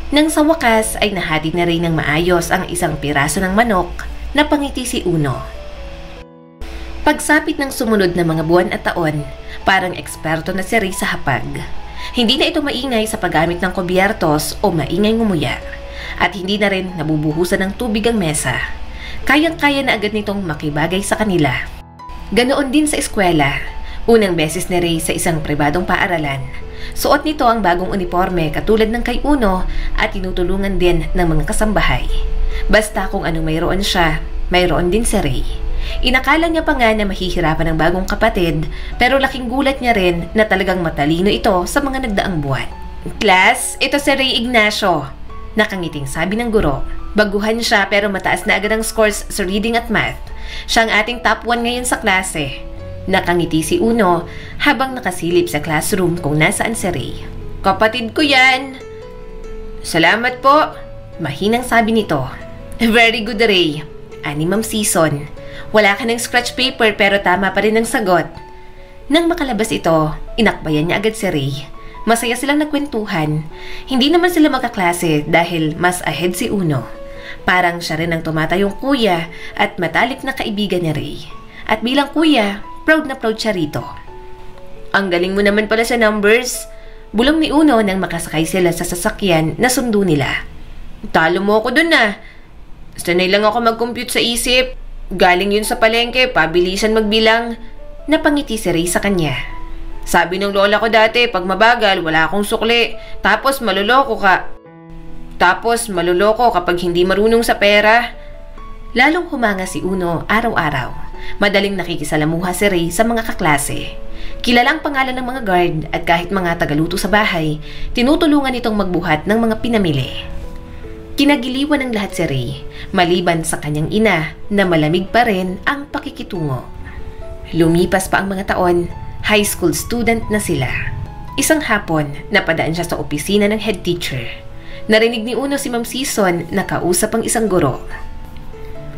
Nang sa wakas ay nahati na rin ng maayos ang isang piraso ng manok, napangiti si Uno. Pagsapit ng sumunod na mga buwan at taon, parang eksperto na si Ray sa hapag. Hindi na ito maingay sa paggamit ng kubyertos o maingay ngumuya. At hindi na rin nabubuhusan ng tubig ang mesa. Kayang-kaya na agad nitong makibagay sa kanila. Ganoon din sa eskwela. Unang beses ni Ray sa isang pribadong paaralan. Suot nito ang bagong uniforme katulad ng kay Uno at tinutulungan din ng mga kasambahay. Basta kung anong mayroon siya, mayroon din si Ray. Inakala niya pa nga na mahihirapan ang bagong kapatid pero laking gulat niya rin na talagang matalino ito sa mga nagdaang buwan. Class, ito si Ray Ignacio. Nakangiting sabi ng guro. Baguhan siya pero mataas na agad ang scores sa reading at math. Siya ang ating top 1 ngayon sa klase. Nakangiti si Uno habang nakasilip sa classroom kung nasaan si Ray. Kapatid ko yan. Salamat po. Mahinang sabi nito. Very good, Ray. Ani Ma'am Season. Wala ka ng scratch paper pero tama pa rin ang sagot. Nang makalabas ito, inakbayan niya agad si Ray. Masaya silang nagkwentuhan. Hindi naman sila magkaklase dahil mas ahead si Uno. Parang siya rin ang tumatayong kuya at matalik na kaibigan ni Ray. At bilang kuya, proud na proud siya rito. Ang galing mo naman pala sa numbers. Bulong ni Uno nang makasakay sila sa sasakyan na sundo nila. Talo mo ako dun na. Sanay lang ako mag-compute sa isip. Galing yun sa palengke, pabilisan magbilang. Napangiti si Ray sa kanya. Sabi ng lola ko dati, pag mabagal, wala akong sukli. Tapos maluloko kapag hindi marunong sa pera. Lalong humanga si Uno araw-araw. Madaling nakikisalamuha si Ray sa mga kaklase. Kilala ang pangalan ng mga guard at kahit mga tagaluto sa bahay, tinutulungan itong magbuhat ng mga pinamili. Kinagiliwan ng lahat si Ray, maliban sa kanyang ina na malamig pa rin ang pakikitungo. Lumipas pa ang mga taon, high school student na sila. Isang hapon, napadaan siya sa opisina ng head teacher. Narinig ni Uno si Ma'am Season na kausap ang isang guro.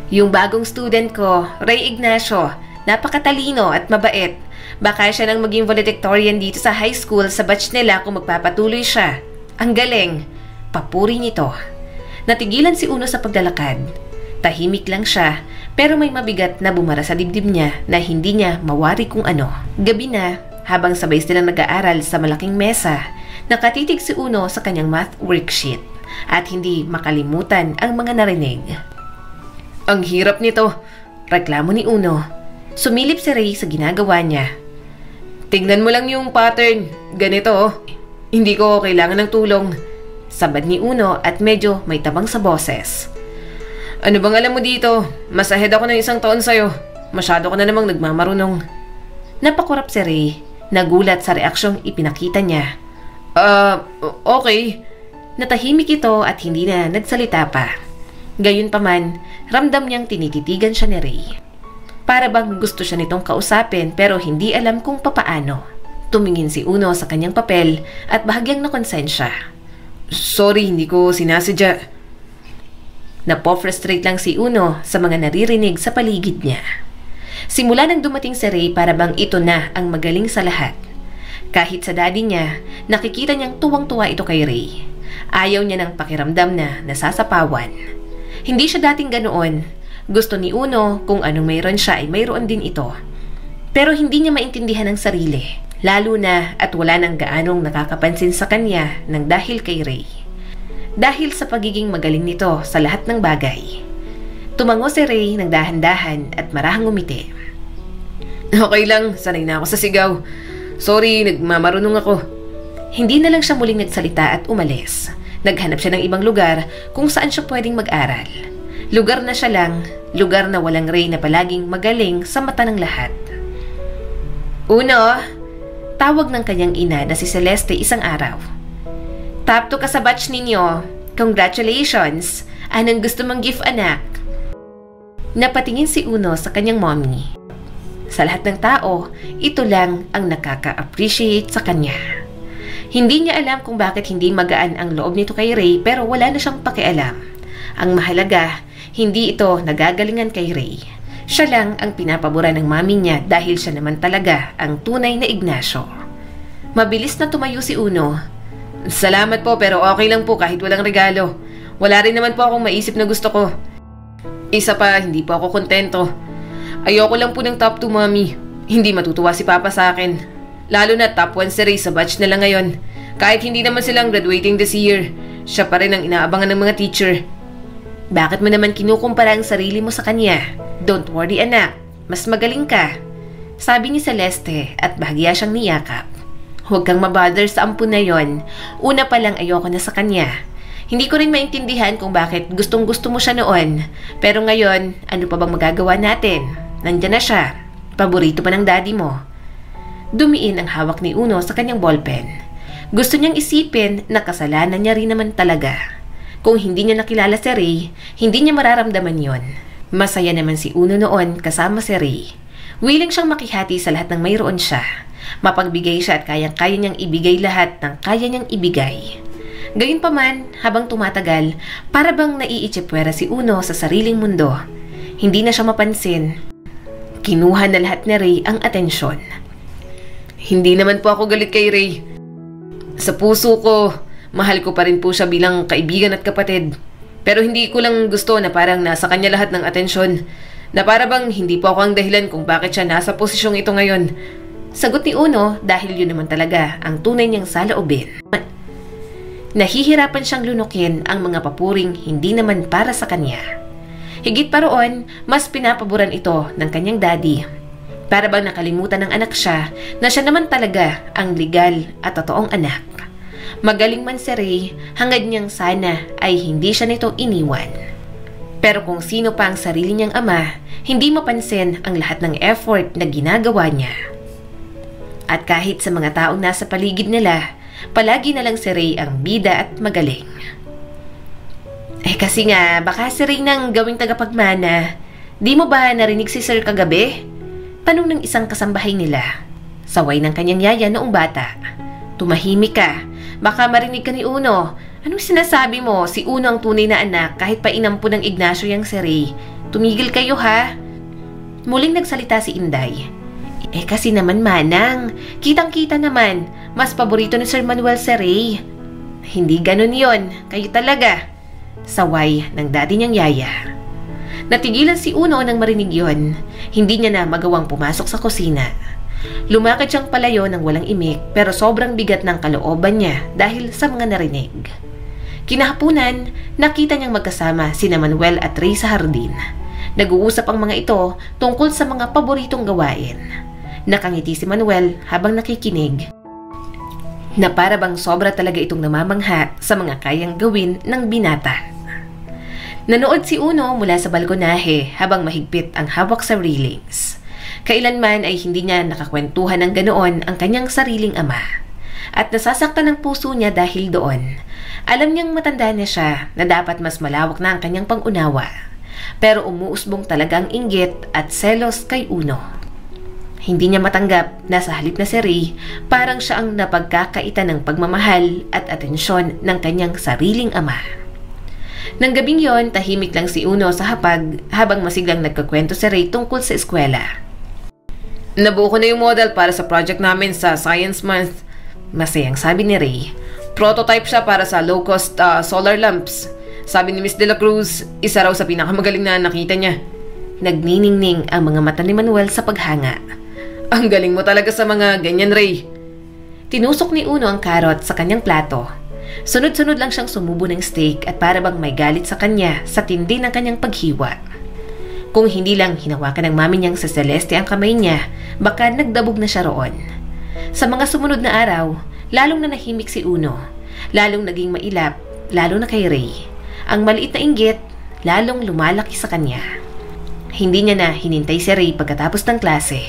Yung bagong student ko, Ray Ignacio, napakatalino at mabait. Baka siya nang maging valedictorian dito sa high school sa batch nila kung magpapatuloy siya. Ang galing! Papuri nito. Natigilan si Uno sa paglalakad. Tahimik lang siya, pero may mabigat na bumara sa dibdib niya na hindi niya mawari kung ano. Gabi na, habang sabay silang nag-aaral sa malaking mesa, nakatitig si Uno sa kanyang math worksheet at hindi makalimutan ang mga narinig. Ang hirap nito, reklamo ni Uno. Sumilip si Ray sa ginagawa niya. Tingnan mo lang yung pattern. Ganito, hindi ko kailangan ng tulong. Sabad ni Uno at medyo may tabang sa boses. Ano bang alam mo dito? Mas ahead ako ng isang taon sa'yo. Masyado ko na namang nagmamarunong. Napakurap si Ray. Nagulat sa reaksyong ipinakita niya. Okay. Natahimik ito at hindi na nagsalita pa. Gayunpaman, ramdam niyang tinititigan siya ni Ray. Para bang gusto siya nitong kausapin pero hindi alam kung papaano. Tumingin si Uno sa kanyang papel at bahagyang nakonsensya. Sorry, hindi ko sinasadya. Napo-frustrate lang si Uno sa mga naririnig sa paligid niya. Simula nang dumating si Ray para bang ito na ang magaling sa lahat. Kahit sa daddy niya, nakikita niyang tuwang-tuwa ito kay Ray. Ayaw niya ng pakiramdam na nasasapawan. Hindi siya dating ganoon. Gusto ni Uno kung anong mayroon siya ay mayroon din ito. Pero hindi niya maintindihan ang sarili. Lalo na at wala nang gaanong nakakapansin sa kanya nang dahil kay Ray. Dahil sa pagiging magaling nito sa lahat ng bagay. Tumango si Ray ng dahan-dahan at marahang umiti. Okay lang, sanay na ako sa sigaw. Sorry, nagmamarunong ako. Hindi na lang siya muling nagsalita at umalis. Naghanap siya ng ibang lugar kung saan siya pwedeng mag-aral. Lugar na siya lang, lugar na walang Ray na palaging magaling sa mata ng lahat. Uno, tawag ng kanyang ina na si Celeste isang araw. "Top 2 ka sa batch ninyo. Congratulations! Anong gusto mong gift, anak?" Napatingin si Uno sa kanyang mommy. Sa lahat ng tao, ito lang ang nakaka-appreciate sa kanya. Hindi niya alam kung bakit hindi magaan ang loob nito kay Ray pero wala na siyang pakialam. Ang mahalaga, hindi ito nagagalingan kay Ray. Siya lang ang pinapabura ng mami niya dahil siya naman talaga ang tunay na Ignacio. Mabilis na tumayo si Uno. "Salamat po pero okay lang po kahit walang regalo. Wala rin naman po akong maisip na gusto ko. Isa pa, hindi po ako kontento. Ayoko lang po ng top 2, mami. Hindi matutuwa si Papa sa akin. Lalo na top 1 si Ray sa batch nila ngayon. Kahit hindi naman silang graduating this year, siya pa rin ang inaabangan ng mga teacher." "Bakit mo naman kinukumpara ang sarili mo sa kanya? Don't worry, anak. Mas magaling ka," sabi ni Celeste at bahagya siyang niyakap. "Huwag kang mabother sa ampun na yon. Una pa lang ayoko na sa kanya. Hindi ko rin maintindihan kung bakit gustong-gusto mo siya noon. Pero ngayon, ano pa bang magagawa natin? Nandiyan na siya. Paborito pa ng daddy mo." Dumiin ang hawak ni Uno sa kanyang ballpen. Gusto niyang isipin na kasalanan niya rin naman talaga. Kung hindi niya nakilala si Ray, hindi niya mararamdaman yon. Masaya naman si Uno noon kasama si Ray. Willing siyang makihati sa lahat ng mayroon siya. Mapagbigay siya at kayang-kaya niyang ibigay lahat ng kaya niyang ibigay. Gayunpaman, habang tumatagal, para bang naiitsipwera si Uno sa sariling mundo. Hindi na siya mapansin. Kinuha na lahat ni Ray ang atensyon. "Hindi naman po ako galit kay Ray. Sa puso ko, mahal ko pa rin po siya bilang kaibigan at kapatid. Pero hindi ko lang gusto na parang nasa kanya lahat ng atensyon. Na para bang hindi po ako ang dahilan kung bakit siya nasa posisyong ito ngayon." Sagot ni Uno dahil yun naman talaga ang tunay niyang saloobin. Nahihirapan siyang lunukin ang mga papuring hindi naman para sa kanya. Higit pa roon, mas pinapaboran ito ng kanyang daddy. Para bang nakalimutan ng anak siya na siya naman talaga ang legal at totoong anak. Magaling man si Ray, hangad niyang sana ay hindi siya nito iniwan. Pero kung sino pa ang sarili niyang ama, hindi mapansin ang lahat ng effort na ginagawa niya. At kahit sa mga taong nasa paligid nila, palagi na lang si Ray ang bida at magaling. Kasi nga, baka si Ray nang gawing tagapagmana. Di mo ba narinig si Sir kagabi? Tanong ng isang kasambahay nila. Saway ng kanyang yaya noong bata. Tumahimik ka. Baka marinig ka ni Uno. Anong sinasabi mo? Si Uno ang tunay na anak kahit pa inampo ng Ignacio yang si Ray. Tumigil kayo ha. Muling nagsalita si Inday. Kasi naman manang, kitang-kita naman, mas paborito ni Sir Manuel si Ray. Hindi ganun yon, kayo talaga. Saway ng daddy niyang yaya. Natigilan si Uno nang marinig yon. Hindi niya na magawang pumasok sa kusina. Lumakad siyang palayo ng walang imik pero sobrang bigat ng kalooban niya dahil sa mga narinig. Kinahapunan, nakita niyang magkasama sina Manuel at Ray sa hardin. Nag-uusap ang mga ito tungkol sa mga paboritong gawain. Nakangiti si Manuel habang nakikinig. Na para bang sobra talaga itong namamangha sa mga kayang gawin ng binata. Nanood si Uno mula sa balkonahe habang mahigpit ang hawak sa railings. Kailanman ay hindi niya nakakwentuhan ng ganoon ang kanyang sariling ama. At nasasaktan ang puso niya dahil doon. Alam niyang matanda na siya na dapat mas malawak na ang kanyang pang-unawa. Pero umuusbong talaga ang inggit at selos kay Uno. Hindi niya matanggap na sa halip na si Ray, parang siya ang napagkakaitan ng pagmamahal at atensyon ng kanyang sariling ama. Nang gabing yon, tahimik lang si Uno sa hapag habang masiglang nagkakwento si Ray tungkol sa eskwela. "Nabuo ko na yung model para sa project namin sa Science Month," masayang sabi ni Ray. "Prototype siya para sa low-cost solar lamps. Sabi ni Miss De La Cruz, isa raw sa pinakamagaling na nakita niya." Nagniningning ang mga mata ni Manuel sa paghanga. "Ang galing mo talaga sa mga ganyan, Ray." Tinusok ni Uno ang karot sa kanyang plato. Sunod-sunod lang siyang sumubo ng steak at para bang may galit sa kanya sa tindi ng kanyang paghiwa. Kung hindi lang hinawakan ng mami niyang sa Celeste ang kamay niya, baka nagdabog na siya roon. Sa mga sumunod na araw, lalong nanahimik si Uno. Lalong naging mailap, lalo na kay Ray. Ang maliit na inggit, lalong lumalaki sa kanya. Hindi niya na hinintay si Ray pagkatapos ng klase.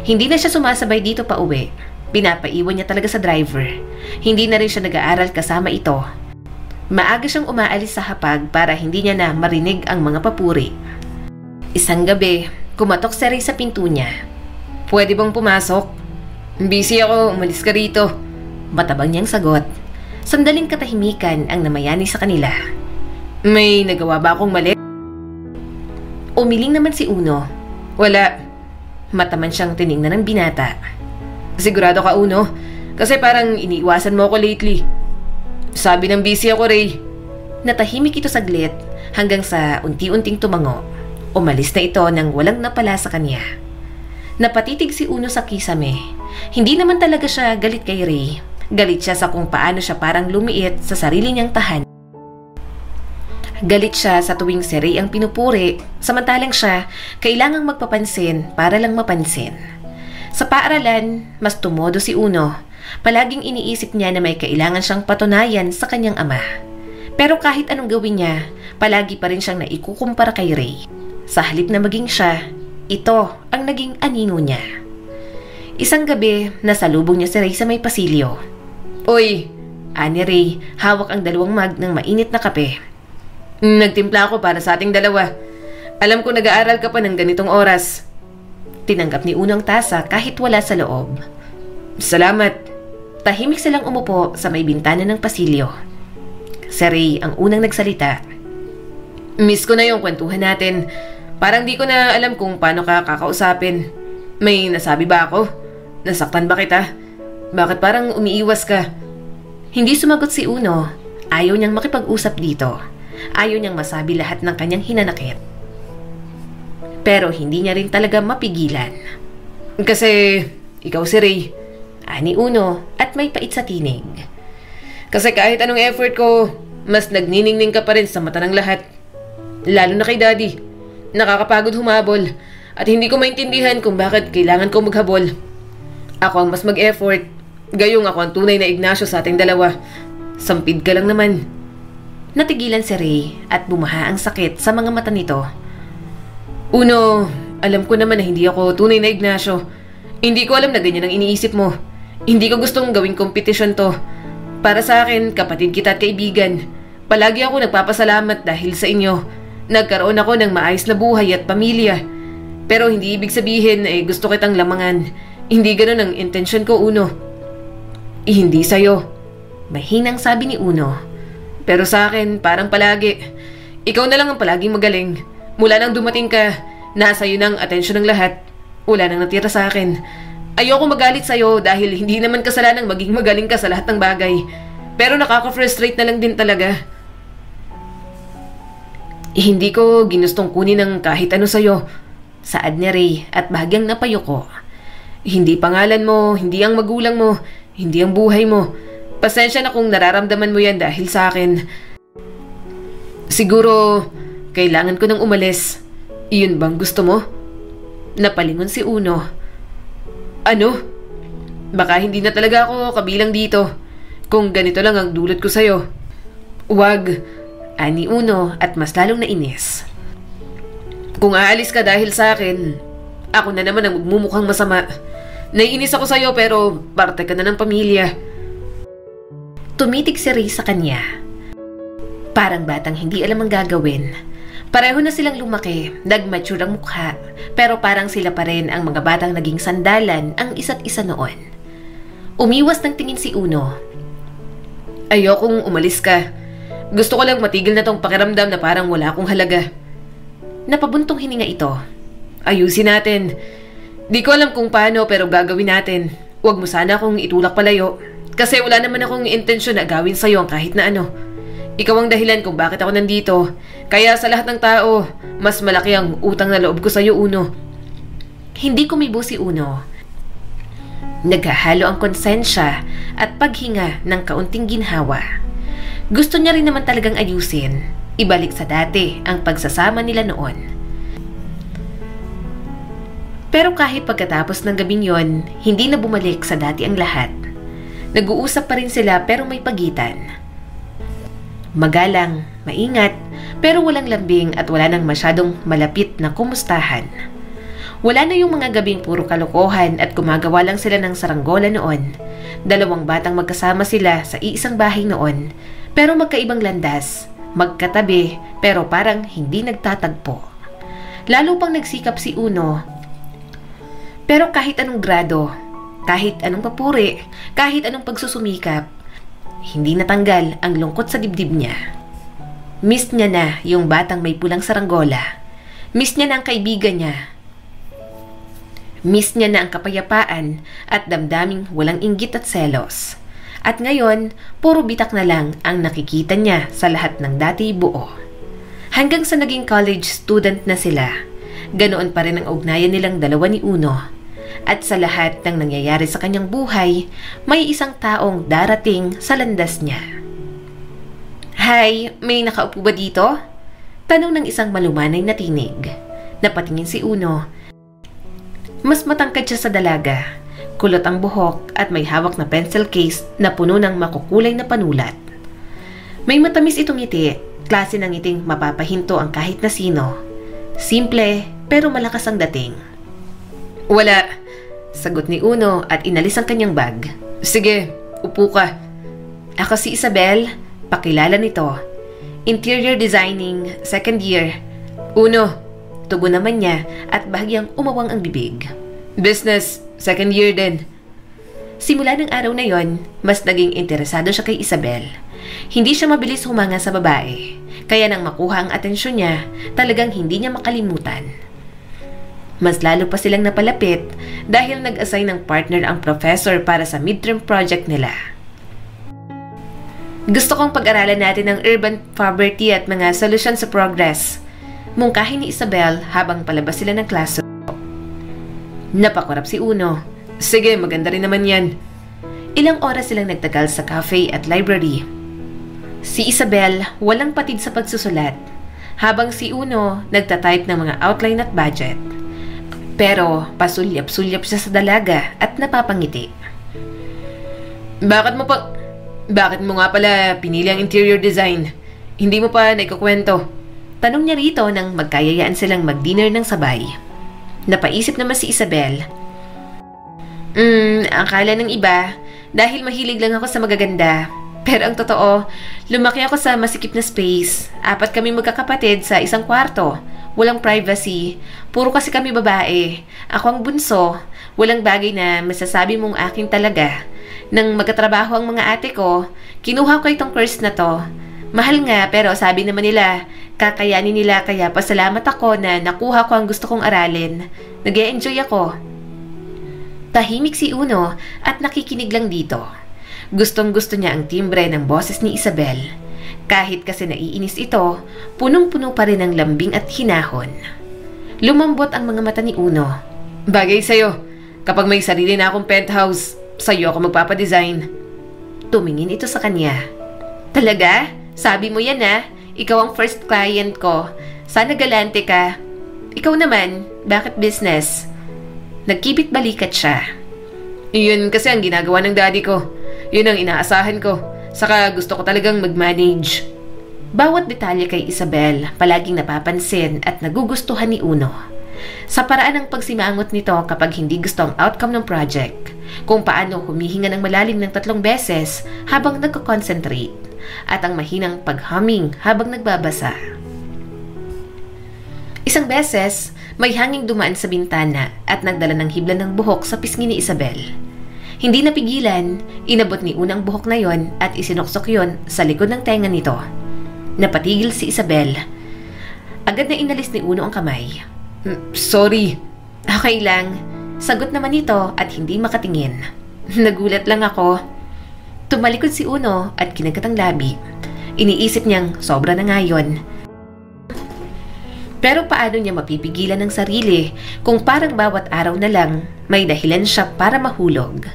Hindi na siya sumasabay dito pa uwi. Pinapaiwan niya talaga sa driver. Hindi na rin siya nag-aaral kasama ito. Maaga siyang umaalis sa hapag para hindi niya na marinig ang mga papuri. Isang gabi, kumatok si Ray sa pinto niya. Pwede bang pumasok? Busy ako, umalis ka rito. Matabang niyang sagot. Sandaling katahimikan ang namayani sa kanila. May nagawa ba akong mali? Umiling naman si Uno. Wala. Mataman siyang tiningnan ng binata. Sigurado ka, Uno? Kasi parang iniiwasan mo ako lately. Sabi ng busy ako, Ray. Natahimik ito saglit hanggang sa unti-unting tumango. Umalis na ito nang walang napala sa kanya. Napatitig si Uno sa kisame. Hindi naman talaga siya galit kay Ray. Galit siya sa kung paano siya parang lumiit sa sarili niyang tahan. Galit siya sa tuwing si Ray ang pinupuri, samantalang siya kailangang magpapansin para lang mapansin. Sa paaralan, mas tumodo si Uno. Palaging iniisip niya na may kailangan siyang patunayan sa kanyang ama. Pero kahit anong gawin niya, palagi pa rin siyang naikukumpara kay Ray. Sa halip na maging siya, ito ang naging anino niya. Isang gabi, nasalubong niya si Ray sa may pasilyo. Uy! Ani Ray, hawak ang 2 mug ng mainit na kape. Nagtimpla ako para sa ating dalawa. Alam ko nag-aaral ka pa ng ganitong oras. Tinanggap ni Uno ang tasa kahit wala sa loob. Salamat. Tahimik silang umupo sa may bintana ng pasilyo. Si Ray ang unang nagsalita. Miss ko na yung kwentuhan natin. Parang di ko na alam kung paano ka kakausapin. May nasabi ba ako? Nasaktan ba kita? Bakit parang umiiwas ka? Hindi sumagot si Uno. Ayaw niyang makipag-usap dito. Ayaw niyang masabi lahat ng kanyang hinanakit. Pero hindi niya rin talaga mapigilan. Kasi ikaw si Ray. Ani Uno at may pait sa tinig. Kasi kahit anong effort ko, mas nagniningning ka pa rin sa mata ng lahat. Lalo na kay Daddy. Nakakapagod humabol at hindi ko maintindihan kung bakit kailangan ko maghabol. Ako ang mas mag-effort. Gayong ako ang tunay na Ignacio sa ating dalawa. Sampid ka lang naman. Natigilan si Ray at bumaha ang sakit sa mga mata nito. Uno, alam ko naman na hindi ako tunay na Ignacio. Hindi ko alam na ganyan ang iniisip mo. Hindi ko gustong gawing kompetisyon to. Para sa akin, kapatid kita at kaibigan. Palagi ako nagpapasalamat dahil sa inyo. Nagkaroon ako ng maayos na buhay at pamilya. Pero hindi ibig sabihin na gusto kitang lamangan. Hindi ganun ang intensyon ko, Uno. Hindi sa'yo. Mahinang sabi ni Uno. Pero sa akin, parang palagi. Ikaw na lang ang palaging magaling. Mula nang dumating ka, nasa iyo ng atensyon ng lahat. Wala nang natira sa akin. Ayoko magalit sa'yo dahil hindi naman kasalanang maging magaling ka sa lahat ng bagay. Pero nakaka-frustrate na lang din talaga. Hindi ko ginustong kunin ng kahit ano sa'yo. Saad ni Ray at bahagyang napayuko. Hindi pangalan mo, hindi ang magulang mo, hindi ang buhay mo. Pasensya na kung nararamdaman mo yan dahil sa akin. Siguro, kailangan ko nang umalis. Iyon bang gusto mo? Napalingon si Uno. Ano? Baka hindi na talaga ako kabilang dito. Kung ganito lang ang dulot ko sa'yo. Huwag. Ani Uno at mas lalong nainis. Kung aalis ka dahil sa akin, ako na naman ang magmumukhang masama. Naiinis ako sa'yo pero parte ka na ng pamilya. Tumitig si Ray sa kanya. Parang batang hindi alam ang gagawin. Pareho na silang lumaki, nag-mature ang mukha, pero parang sila pa rin ang mga batang naging sandalan ang isa't isa noon. Umiwas ng tingin si Uno. Ayokong umalis ka. Gusto ko lang matigil na tong pakiramdam na parang wala akong halaga. Napabuntong hininga ito. Ayusin natin. Di ko alam kung paano pero gagawin natin. Huwag mo sana akong itulak palayo. Kasi wala naman akong intensyon na gawin sa'yo ang kahit na ano. Ikaw ang dahilan kung bakit ako nandito. Kaya sa lahat ng tao, mas malaki ang utang na loob ko sa'yo, Uno. Hindi kumibo si Uno. Naghahalo ang konsensya at paghinga ng kaunting ginhawa. Gusto niya rin naman talagang ayusin, ibalik sa dati ang pagsasama nila noon. Pero kahit pagkatapos ng gabing yon, hindi na bumalik sa dati ang lahat. Nag-uusap pa rin sila pero may pagitan. Magalang, maingat, pero walang lambing at wala nang masyadong malapit na kumustahan. Wala na yung mga gabing puro kalokohan at gumagawa lang sila ng saranggola noon. 2 batang magkasama sila sa iisang bahay noon, pero magkaibang landas, magkatabi pero parang hindi nagtatagpo. Lalo pang nagsikap si Uno. Pero kahit anong grado, kahit anong papuri, kahit anong pagsusumikap, hindi natanggal ang lungkot sa dibdib niya. Miss niya na yung batang may pulang saranggola. Miss niya na ang kaibigan niya. Miss niya na ang kapayapaan at damdaming walang inggit at selos. At ngayon, puro bitak na lang ang nakikita niya sa lahat ng dati buo. Hanggang sa naging college student na sila, ganoon pa rin ang ugnayan nilang dalawa ni Uno. At sa lahat ng nangyayari sa kanyang buhay, may isang taong darating sa landas niya. "Hi, may nakaupo ba dito?" Tanong ng isang malumanay na tinig. Napatingin si Uno. Mas matangkad siya sa dalaga, kulot ang buhok at may hawak na pencil case na puno ng makukulay na panulat. May matamis itong ngiti, klase ng ngiting mapapahinto ang kahit na sino. Simple pero malakas ang dating. "Wala," sagot ni Uno at inalis ang kanyang bag. "Sige, upo ka." "Ako si Isabel, pakilala nito. Interior Designing, 2nd year." "Uno," tugon naman niya at bahagyang umawang ang bibig. "Business, 2nd year din." Simula ng araw na yon, mas naging interesado siya kay Isabel. Hindi siya mabilis humanga sa babae, kaya nang makuha ang atensyon niya, talagang hindi niya makalimutan. Mas lalo pa silang napalapit dahil nag-assign ng partner ang professor para sa midterm project nila. "Gusto kong pag-aralan natin ang urban poverty at mga solusyon sa progress," mungkahi ni Isabel habang palabas sila ng classroom. Napakurap si Uno. "Sige, maganda rin naman yan." Ilang oras silang nagtagal sa cafe at library. Si Isabel walang patid sa pagsusulat, habang si Uno nagtatype ng mga outline at budget. Pero pasulyap-sulyap siya sa dalaga at napapangiti. Bakit mo nga pala pinili ang interior design? Hindi mo pa naikukwento?" Tanong niya rito nang magkayayaan silang mag-dinner ng sabay. Napaisip naman si Isabel. Akala ng iba, dahil mahilig lang ako sa magaganda. Pero ang totoo, lumaki ako sa masikip na space. 4 kami magkakapatid sa isang kwarto. Walang privacy. Puro kasi kami babae. Ako ang bunso. Walang bagay na masasabi mong akin talaga. Nang magkatrabaho ang mga ate ko, kinuha ko itong course na to. Mahal nga, pero sabi naman nila, kakayanin nila, kaya pasalamat ako na nakuha ko ang gusto kong aralin. Nag-e-enjoy ako. Tahimik si Uno at nakikinig lang dito. Gustong-gusto niya ang timbre ng boses ni Isabel. Kahit kasi naiinis ito, punong-puno pa rin ng lambing at hinahon. Lumambot ang mga mata ni Uno. "Bagay sa'yo. Kapag may sarili na akong penthouse, sa'yo ako magpapadesign." Tumingin ito sa kanya. "Talaga? Sabi mo yan ah. Ikaw ang first client ko. Sana galante ka. Ikaw naman, bakit business?" Nagkibit balikat siya. "Yun kasi ang ginagawa ng daddy ko. Yun ang inaasahan ko. Saka gusto ko talagang mag-manage." Bawat detalye kay Isabel palaging napapansin at nagugustuhan ni Uno. Sa paraan ng pagsimangot nito kapag hindi gusto ang outcome ng project, kung paano humihinga ng malalim ng 3 beses habang nagko-concentrate, at ang mahinang pag-humming habang nagbabasa. Isang beses, may hanging dumaan sa bintana at nagdala ng hibla ng buhok sa pisngi ni Isabel. Hindi napigilan, inabot ni Unang buhok na yon at isinuksok yon sa likod ng tenga nito. Napatigil si Isabel. Agad na inalis ni Uno ang kamay. "Sorry." "Okay lang." Sagot naman nito at hindi makatingin. "Nagulat lang ako." Tumalikod si Uno at kinagat ang labi. Iniisip niyang sobra na nga yun. Pero paano niya mapipigilan ang sarili kung parang bawat araw na lang may dahilan siya para mahulog?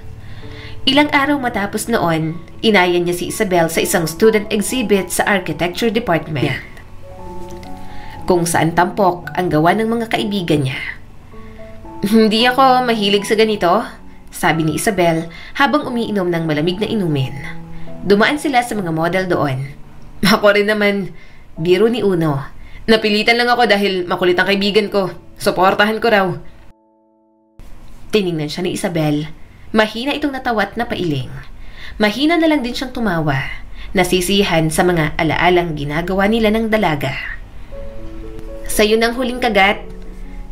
Ilang araw matapos noon, inayan niya si Isabel sa isang student exhibit sa architecture department, kung saan tampok ang gawa ng mga kaibigan niya. "Hindi ako mahilig sa ganito," sabi ni Isabel habang umiinom ng malamig na inumin. Dumaan sila sa mga model doon. "Ako rin naman," biro ni Uno. "Napilitan lang ako dahil makulit ang kaibigan ko. Suportahan ko raw." Tiningnan siya ni Isabel. Mahina itong natawa at napailing. Mahina na lang din siyang tumawa, nasisihan sa mga alaalang ginagawa nila ng dalaga. "Sa'yo ng huling kagat,"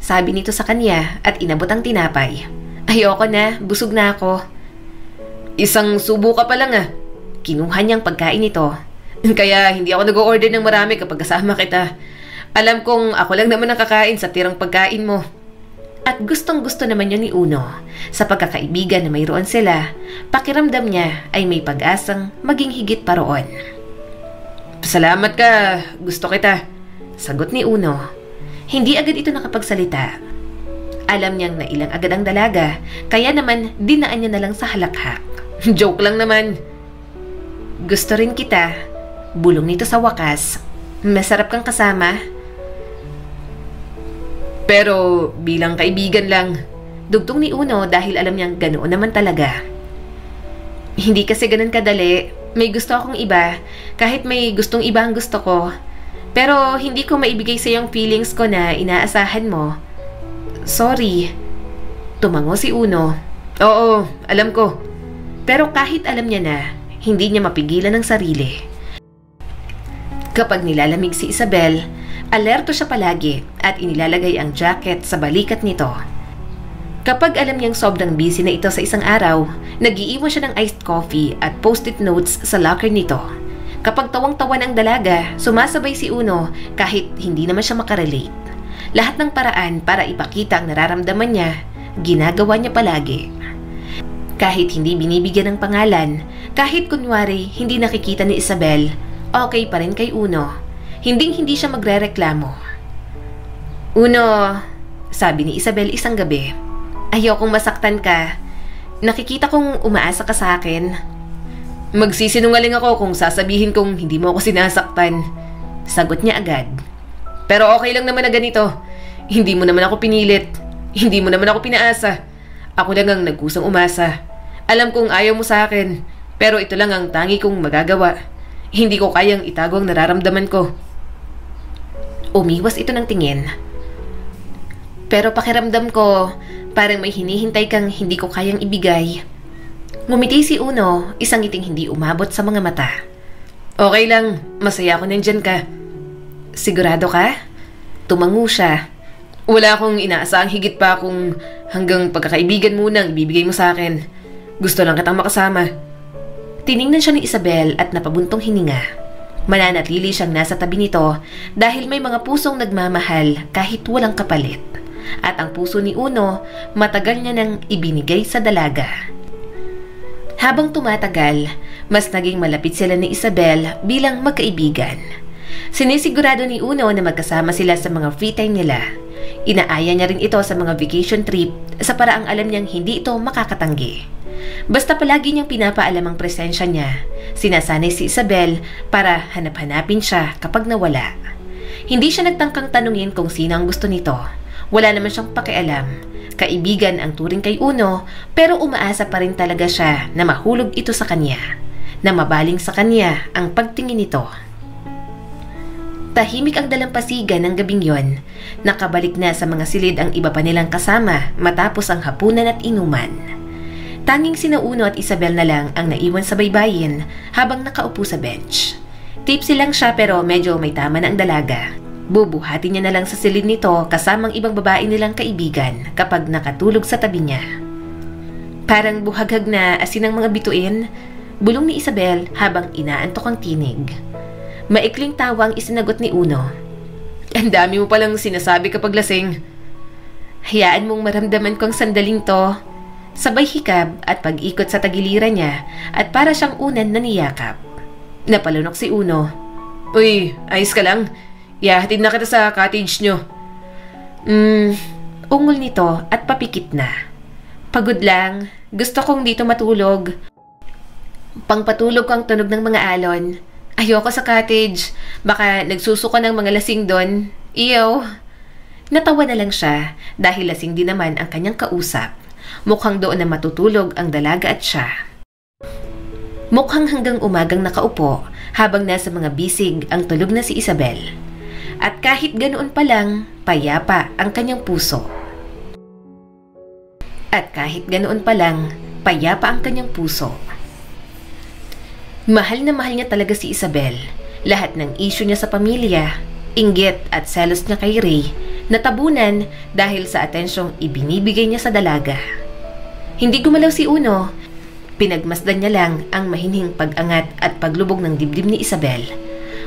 sabi nito sa kanya at inabot ang tinapay. "Ayoko na, busog na ako." Isang subo ka pa lang ah. Kinuha niyang pagkain nito. Kaya hindi ako nag-order ng marami kapag kasama kita. Alam kong ako lang naman ang kakain sa tirang pagkain mo. At gustong-gusto naman yun ni Uno. Sa pagkakaibigan na mayroon sila, pakiramdam niya ay may pag-asang maging higit pa roon. "Salamat ka, gusto kita," sagot ni Uno. Hindi agad ito nakapagsalita. Alam niyang nailang agad ang dalaga, kaya naman dinaan niya na lang sa halakhak. "Joke lang naman." "Gusto rin kita," bulong nito sa wakas. "Masarap kang kasama." "Pero bilang kaibigan lang." Dugtong ni Uno dahil alam niyang ganoon naman talaga. "Hindi kasi ganun kadali. May gusto akong iba, kahit may gustong iba ang gusto ko. Pero hindi ko maibigay sa yung feelings ko na inaasahan mo. Sorry." Tumango si Uno. "Oo, alam ko." Pero kahit alam niya na, hindi niya mapigilan ang sarili. Kapag nilalamig si Isabel, alerto siya palagi at inilalagay ang jacket sa balikat nito. Kapag alam niyang sobrang busy na ito sa isang araw, nag-iiwan siya ng iced coffee at post-it notes sa locker nito. Kapag tawang-tawa ng dalaga, sumasabay si Uno kahit hindi naman siya makarelate. Lahat ng paraan para ipakita ang nararamdaman niya, ginagawa niya palagi. Kahit hindi binibigyan ng pangalan, kahit kunwari hindi nakikita ni Isabel, okay pa rin kay Uno. Hinding-hindi siya magrereklamo. "Uno," sabi ni Isabel isang gabi, "ayokong masaktan ka. Nakikita kong umaasa ka sa akin." "Magsisinungaling ako kung sasabihin kong hindi mo ako sinasaktan," sagot niya agad. "Pero okay lang naman na ganito. Hindi mo naman ako pinilit. Hindi mo naman ako pinaasa. Ako lang ang nagkusang umasa. Alam kong ayaw mo sa akin, pero ito lang ang tangi kong magagawa. Hindi ko kayang itago ang nararamdaman ko." Umiwas ito ng tingin. "Pero pakiramdam ko, parang may hinihintay kang hindi ko kayang ibigay." Ngumiti si Uno, isang ngiting hindi umabot sa mga mata. "Okay lang, masaya ako nandyan ka." "Sigurado ka?" Tumango siya. "Wala akong inaasahang higit pa kung hanggang pagkakaibigan muna ang ibibigay mo sa akin. Gusto lang kitang makasama." Tiningnan siya ni Isabel at napabuntong hininga. Mananatili siyang nasa tabi nito dahil may mga pusong nagmamahal kahit walang kapalit. At ang puso ni Uno, matagal niya nang ibinigay sa dalaga. Habang tumatagal, mas naging malapit sila ni Isabel bilang magkaibigan. Sinisigurado ni Uno na magkasama sila sa mga free time nila. Inaaya niya rin ito sa mga vacation trip sa paraang alam niyang hindi ito makakatanggi. Basta palagi niyang pinapaalam ang presensya niya. Sinasanay si Isabel para hanap-hanapin siya kapag nawala. Hindi siya nagtangkang tanungin kung sino ang gusto nito. Wala naman siyang pakialam. Kaibigan ang turing kay Uno, pero umaasa pa rin talaga siya na mahulog ito sa kanya, na mabaling sa kanya ang pagtingin nito. Tahimik ang dalampasigan ng gabing yon. Nakabalik na sa mga silid ang iba pa nilang kasama matapos ang hapunan at inuman. Tanging sina Uno at Isabel na lang ang naiwan sa baybayin habang nakaupo sa bench. Tipsy lang siya pero medyo may tama na ang dalaga. Bubuhatin niya na lang sa silid nito kasamang ibang babae nilang kaibigan kapag nakatulog sa tabi niya. "Parang buhaghag na asin ng mga bituin," bulong ni Isabel habang inaantok ang tinig. Maikling tawang isinagot ni Uno. "Ang dami mo palang sinasabi kapag lasing." "Hayaan mong maramdaman ko ang sandaling to." Sabay hikab at pag-ikot sa tagiliran niya at para siyang unan na niyakap. Napalunok si Uno. "Uy, ayos ka lang? Ihahatid na kita sa cottage nyo." Ungol nito at papikit na. "Pagod lang. Gusto kong dito matulog. Pangpatulog ko ang tunog ng mga alon. Ayoko sa cottage. Baka nagsusuka ng mga lasing doon. Iyaw." Natawa na lang siya dahil lasing din naman ang kanyang kausap. Mukhang doon na matutulog ang dalaga at siya. Mukhang hanggang umagang nakaupo habang nasa mga bisig ang tulog na si Isabel. At kahit ganoon pa lang, payapa ang kanyang puso. At kahit ganoon pa lang, payapa ang kanyang puso. Mahal na mahal niya talaga si Isabel. Lahat ng issue niya sa pamilya, inggit at selos niya kay Ray, natabunan dahil sa atensyong ibinibigay niya sa dalaga. Hindi gumalaw si Uno. Pinagmasdan niya lang ang mahinhing pag-angat at paglubog ng dibdib ni Isabel.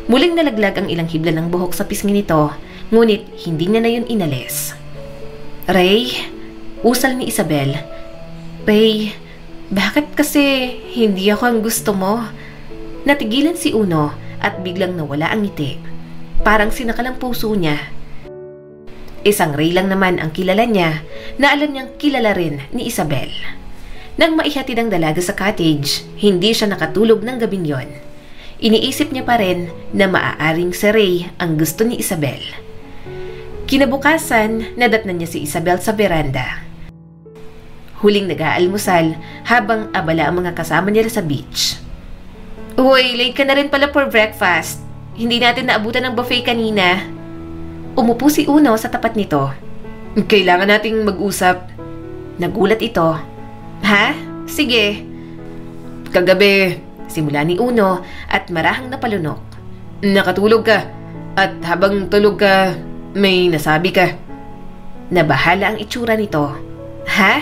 Muling nalaglag ang ilang hibla ng buhok sa pisngi nito, ngunit hindi niya na yun inalis. Ray, usal ni Isabel. Ray, bakit kasi hindi ako ang gusto mo? Natigilan si Uno at biglang nawala ang ngiti. Parang sinakal ang puso niya. Isang Ray lang naman ang kilala niya na alam niyang kilala rin ni Isabel. Nang maihatid ang dalaga sa cottage, hindi siya nakatulog ng gabing yon. Iniisip niya pa rin na maaaring si Ray ang gusto ni Isabel. Kinabukasan, nadatnan niya si Isabel sa veranda. Huling nag-aalmusal habang abala ang mga kasama nila sa beach. Uy, late ka na rin pala for breakfast. Hindi natin naabutan ng buffet kanina. Umupo si Uno sa tapat nito. Kailangan nating mag-usap. Nagulat ito. Ha? Sige. Kagabi, simula ni Uno at marahang napalunok. Nakatulog ka at habang tulog ka, may nasabi ka. Nabahala ang itsura nito. Ha?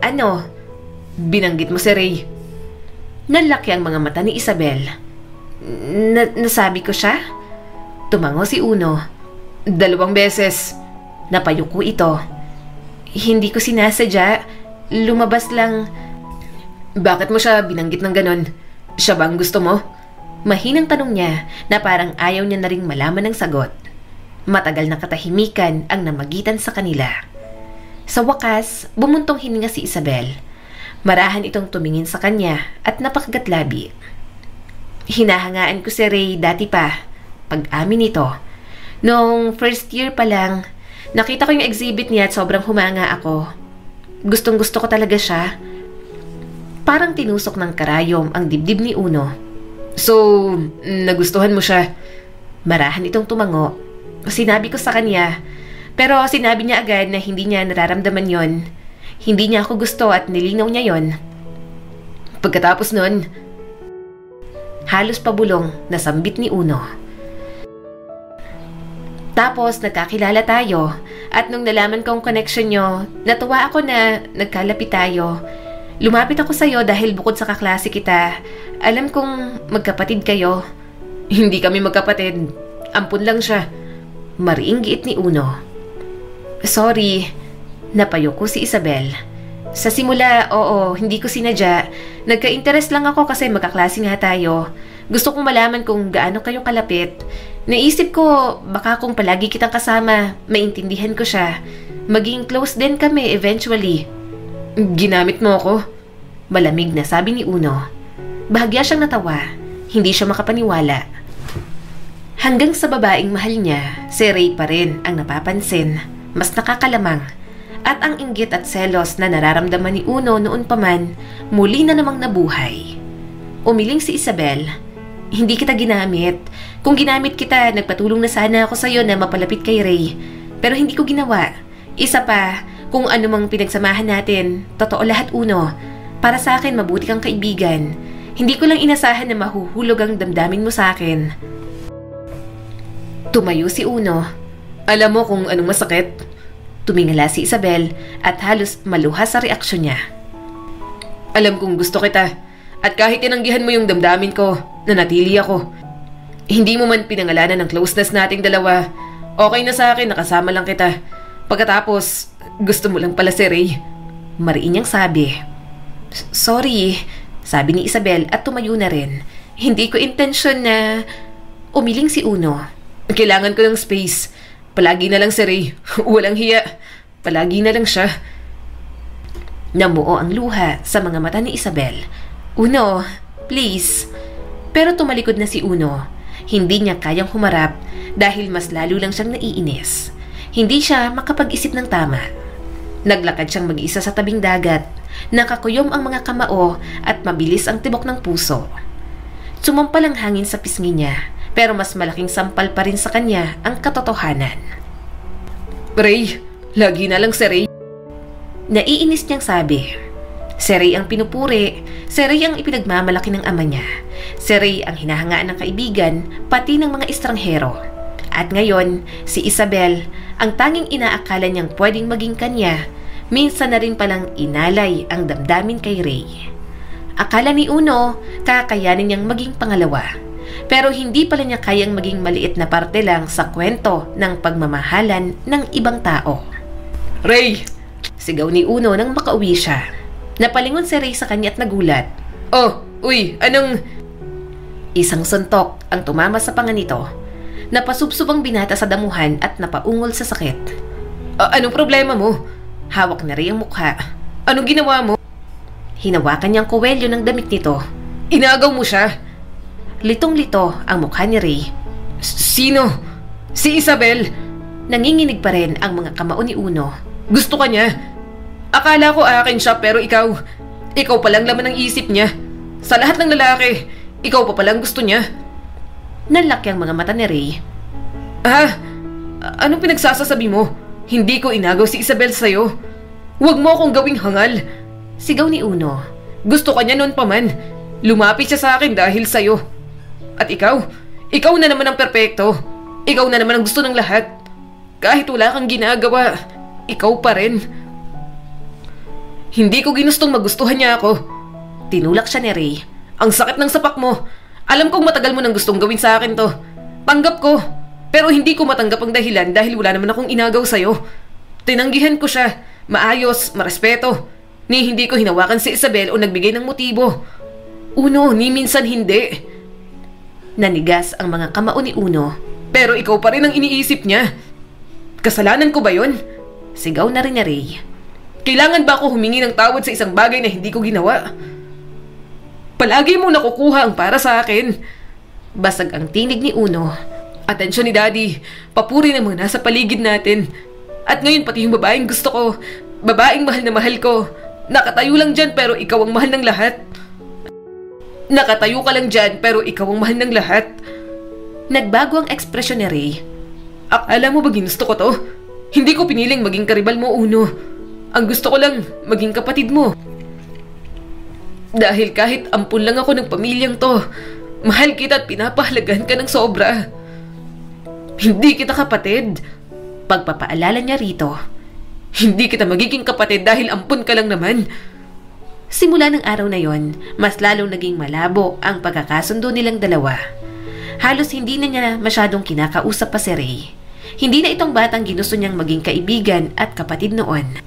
Ano? Binanggit mo si Ray. Nalaki ang mga mata ni Isabel. Nasabi ko siya? Tumango si Uno. 2 beses. Napayuko ito. Hindi ko sinasadya. Lumabas lang. Bakit mo siya binanggit ng ganon? Siya ba ang gusto mo? Mahinang tanong niya na parang ayaw niya na ring malaman ng sagot. Matagal na katahimikan ang namagitan sa kanila. Sa wakas, bumuntong hininga si Isabel. Marahan itong tumingin sa kanya at napakagatlabi. Hinahangaan ko si Ray dati pa. Pag-amin nito. Noong first year pa lang, nakita ko yung exhibit niya at sobrang humanga ako. Gustong gusto ko talaga siya. Parang tinusok ng karayom ang dibdib ni Uno. So, nagustuhan mo siya? Marahan itong tumango. Sinabi ko sa kanya, pero sinabi niya agad na hindi niya nararamdaman yon. Hindi niya ako gusto at nilinaw niya yon. Pagkatapos nun, halos pabulong na sambit ni Uno. Tapos nagkakilala tayo at nung nalaman ko ang connection nyo, natuwa ako na nagkalapit tayo. Lumapit ako sa'yo dahil bukod sa kaklase kita, alam kong magkapatid kayo. Hindi kami magkapatid. Ampun lang siya. Mariing giit ni Uno. Sorry, napayuko si Isabel. Sa simula, oo, hindi ko sinadya. Nagka-interest lang ako kasi magkaklase nga tayo. Gusto kong malaman kung gaano kayo kalapit. Naisip ko, baka kung palagi kitang kasama, maintindihan ko siya. Maging close din kami eventually. Ginamit mo ako? Malamig na sabi ni Uno. Bahagya siyang natawa. Hindi siya makapaniwala. Hanggang sa babaeng mahal niya, si Ray pa rin ang napapansin. Mas nakakalamang. At ang inggit at selos na nararamdaman ni Uno noon pa man, muli na namang nabuhay. Umiling si Isabel. Hindi kita ginamit. Kung ginamit kita, nagpatulong na sana ako sa'yo na mapalapit kay Ray. Pero hindi ko ginawa. Isa pa, kung ano mang pinagsamahan natin, totoo lahat Uno. Para sa akin, mabuti kang kaibigan. Hindi ko lang inasahan na mahuhulog ang damdamin mo sa akin. Tumayo si Uno. Alam mo kung anong masakit? Tumingala si Isabel at halos maluha sa reaksyon niya. Alam kong gusto kita. At kahit tinanggihan mo yung damdamin ko, nanatili ako. Hindi mo man pinangalanan ng closeness nating dalawa. Okay na sa akin, nakasama lang kita. Pagkatapos, gusto mo lang pala si Ray. Mariin niyang sabi. Sorry, sabi ni Isabel at tumayo na rin. Hindi ko intensyon na... Umiling si Uno. Kailangan ko ng space. Palagi na lang si Ray. Walang hiya. Palagi na lang siya. Namuo ang luha sa mga mata ni Isabel. Uno, please. Pero tumalikod na si Uno. Hindi niya kayang humarap dahil mas lalo lang siyang naiinis. Hindi siya makapag-isip ng tama. Naglakad siyang mag-isa sa tabing dagat. Nakakuyom ang mga kamao at mabilis ang tibok ng puso. Sumampal ang hangin sa pisngi niya, pero mas malaking sampal pa rin sa kanya ang katotohanan. Ray, lagi na lang si Ray. Naiinis niyang sabi. Si Ray ang pinupuri, si Ray ang ipinagmamalaki ng ama niya. Si Ray ang hinahangaan ng kaibigan, pati ng mga estranghero. At ngayon, si Isabel, ang tanging inaakala niyang pwedeng maging kanya, minsan na rin palang inalay ang damdamin kay Ray. Akala ni Uno, kakayanin niyang maging pangalawa. Pero hindi pala niya kayang maging maliit na parte lang sa kwento ng pagmamahalan ng ibang tao. Ray! Sigaw ni Uno nang makauwi siya. Napalingon si Ray sa kanya at nagulat. Oh, uy, anong... Isang suntok ang tumama sa panga nito. Napasubsob ang binata sa damuhan at napaungol sa sakit. Anong problema mo? Hawak na Ray ang mukha. Anong ginawa mo? Hinawakan niyang kuwelyo ng damit nito. Inagaw mo siya? Litong-lito ang mukha ni Ray. Sino? Si Isabel? Nanginginig pa rin ang mga kamao ni Uno. Gusto ka niya? Akala ko akin siya pero ikaw palang laman ng isip niya. Sa lahat ng lalaki, ikaw pa palang gusto niya. Nanlaki ang mga mata ni Ray. Anong pinagsasasabi mo? Hindi ko inagaw si Isabel sa'yo. Huwag mo akong gawing hangal. Sigaw ni Uno. Gusto ka niya noon pa man. Lumapit siya sa akin dahil sa'yo. At ikaw na naman ang perpekto. Ikaw na naman ang gusto ng lahat. Kahit wala kang ginagawa, ikaw pa rin. Hindi ko ginustong magustuhan niya ako. Tinulak siya ni Ray. Ang sakit ng sapak mo. Alam kong matagal mo nang gustong gawin sa akin to. Tanggap ko. Pero hindi ko matanggap ang dahilan dahil wala naman akong inagaw sa'yo. Tinanggihan ko siya. Maayos, marespeto. Ni hindi ko hinawakan si Isabel o nagbigay ng motibo. Uno, ni minsan hindi. Nanigas ang mga kamao ni Uno. Pero ikaw pa rin ang iniisip niya. Kasalanan ko ba yun? Sigaw na rin ni Ray. Kailangan ba ako humingi ng tawad sa isang bagay na hindi ko ginawa? Palagi mo nakukuha ang para sa akin. Basag ang tinig ni Uno. Atensyon ni Daddy. Papuri ng mga nasa paligid natin. At ngayon pati yung babaeng gusto ko. Babaeng mahal na mahal ko. Nakatayo lang dyan pero ikaw ang mahal ng lahat. Nakatayo ka lang dyan pero ikaw ang mahal ng lahat. Nagbago ang ekspresyon ni Ray. Akala mo ba ginusto ko to? Hindi ko piniling maging karibal mo, Uno. Ang gusto ko lang, maging kapatid mo. Dahil kahit ampun lang ako ng pamilyang to, mahal kita at pinapahalagan ka ng sobra. Hindi kita kapatid. Pagpapaalala niya rito. Hindi kita magiging kapatid dahil ampun ka lang naman. Simula ng araw na yon, mas lalong naging malabo ang pagkakasundo nilang dalawa. Halos hindi na niya masyadong kinakausap pa si Ray. Hindi na itong batang ginusto niyang maging kaibigan at kapatid noon.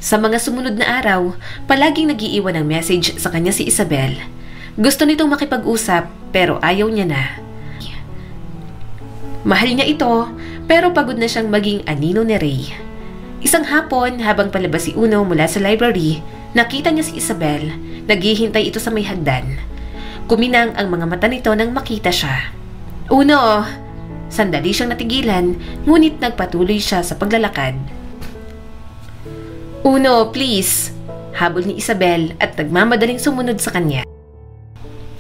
Sa mga sumunod na araw, palaging nag-iiwan ng message sa kanya si Isabel. Gusto nitong makipag-usap pero ayaw niya na. Mahal niya ito pero pagod na siyang maging anino ni Ray. Isang hapon habang palabas si Uno mula sa library, nakita niya si Isabel. Naghihintay ito sa may hagdan. Kuminang ang mga mata nito nang makita siya. Uno! Sandali siyang natigilan, ngunit nagpatuloy siya sa paglalakad. Uno, please! Habol ni Isabel at nagmamadaling sumunod sa kanya.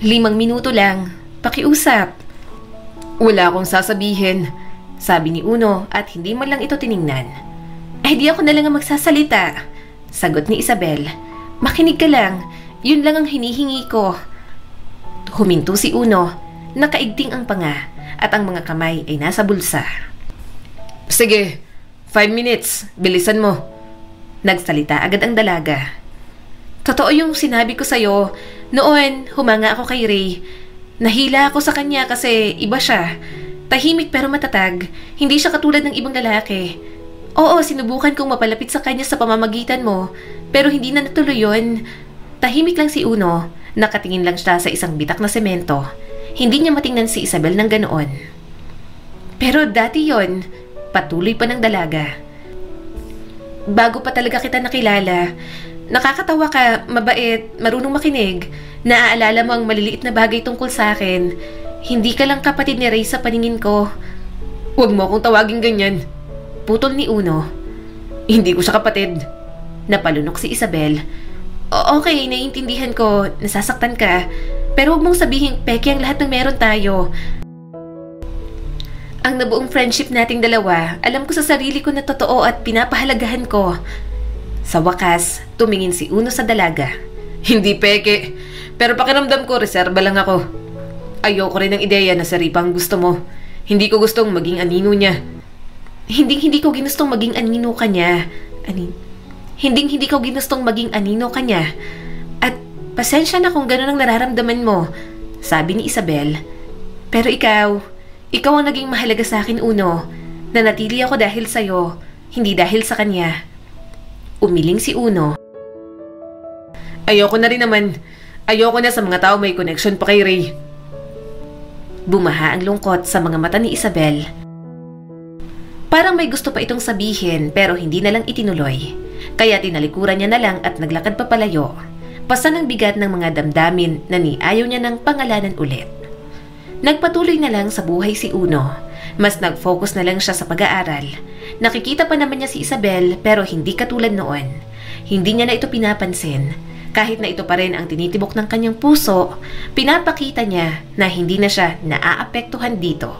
5 minuto lang. Pakiusap. Wala akong sasabihin, sabi ni Uno at hindi man lang ito tiningnan. Di ako na lang ang magsasalita. Sagot ni Isabel. Makinig ka lang. Yun lang ang hinihingi ko. Huminto si Uno. Nakaigting ang panga at ang mga kamay ay nasa bulsa. Sige, 5 minutes. Bilisan mo. Nagsalita agad ang dalaga. Totoo yung sinabi ko sa'yo. Noon, humanga ako kay Ray. Nahila ako sa kanya kasi iba siya. Tahimik pero matatag. Hindi siya katulad ng ibang lalaki. Oo, sinubukan kong mapalapit sa kanya sa pamamagitan mo. Pero hindi na natuloy yun. Tahimik lang si Uno. Nakatingin lang siya sa isang bitak na semento. Hindi niya matingnan si Isabel ng ganoon. Pero dati yon, patuloy pa ng dalaga. Bago pa talaga kita nakilala, nakakatawa ka, mabait, marunong makinig, naaalala mo ang maliliit na bagay tungkol sa akin. Hindi ka lang kapatid ni Ray sa paningin ko. Huwag mo akong tawaging ganyan. Putol ni Uno. Hindi ko siya kapatid. Napalunok si Isabel. Okay, naiintindihan ko, nasasaktan ka. Pero huwag mong sabihin peke ang lahat ng meron tayo. Ang nabuong friendship nating dalawa, alam ko sa sarili ko na totoo at pinapahalagahan ko. Sa wakas, tumingin si Uno sa dalaga. Hindi peke, pero pakiramdam ko reserba lang ako. Ayoko rin ng ideya na si Ripa ang gusto mo. Hindi ko gustong maging anino niya. Hindi ko ginustong maging anino kanya. Hindi ko ginustong maging anino kanya. At pasensya na kung gano'n ang nararamdaman mo, sabi ni Isabel. Pero ikaw ang naging mahalaga sa akin, Uno. Nanatili ako dahil sa'yo, hindi dahil sa kanya. Umiling si Uno. Ayoko na rin naman. Ayoko na sa mga tao may connection pa kay Ray. Bumaha ang lungkot sa mga mata ni Isabel. Parang may gusto pa itong sabihin pero hindi na lang itinuloy. Kaya tinalikuran niya na lang at naglakad papalayo. Pasan ang bigat ng mga damdamin na ayaw niya ng pangalanan ulit. Nagpatuloy na lang sa buhay si Uno. Mas nag-focus na lang siya sa pag-aaral. Nakikita pa naman niya si Isabel pero hindi katulad noon. Hindi niya na ito pinapansin. Kahit na ito pa rin ang tinitibok ng kanyang puso, pinapakita niya na hindi na siya naaapektuhan dito.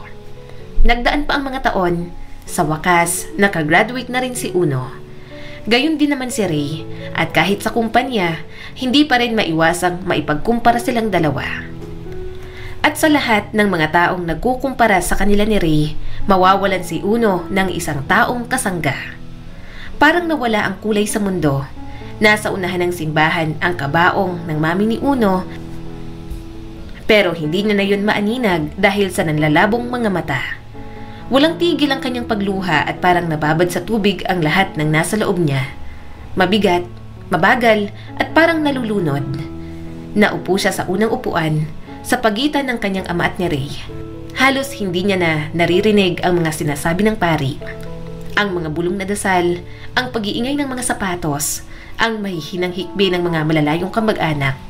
Nagdaan pa ang mga taon. Sa wakas, nakagraduate na rin si Uno. Gayon din naman si Ray, at kahit sa kumpanya, hindi pa rin maiwasang maipagkumpara silang dalawa. At sa lahat ng mga taong nagkukumpara sa kanila ni Ray, mawawalan si Uno ng isang taong kasangga. Parang nawala ang kulay sa mundo. Nasa unahan ng simbahan ang kabaong ng mami ni Uno, pero hindi niya na yun maaninag dahil sa nanlalabong mga mata. Walang tigil ang kanyang pagluha at parang nababad sa tubig ang lahat ng nasa loob niya. Mabigat, mabagal at parang nalulunod. Naupo siya sa unang upuan sa pagitan ng kanyang ama at ni Ray. Halos hindi niya na naririnig ang mga sinasabi ng pari. Ang mga bulong na dasal, ang pag-iingay ng mga sapatos, ang mahihinang hikbi ng mga malalayong kamag-anak.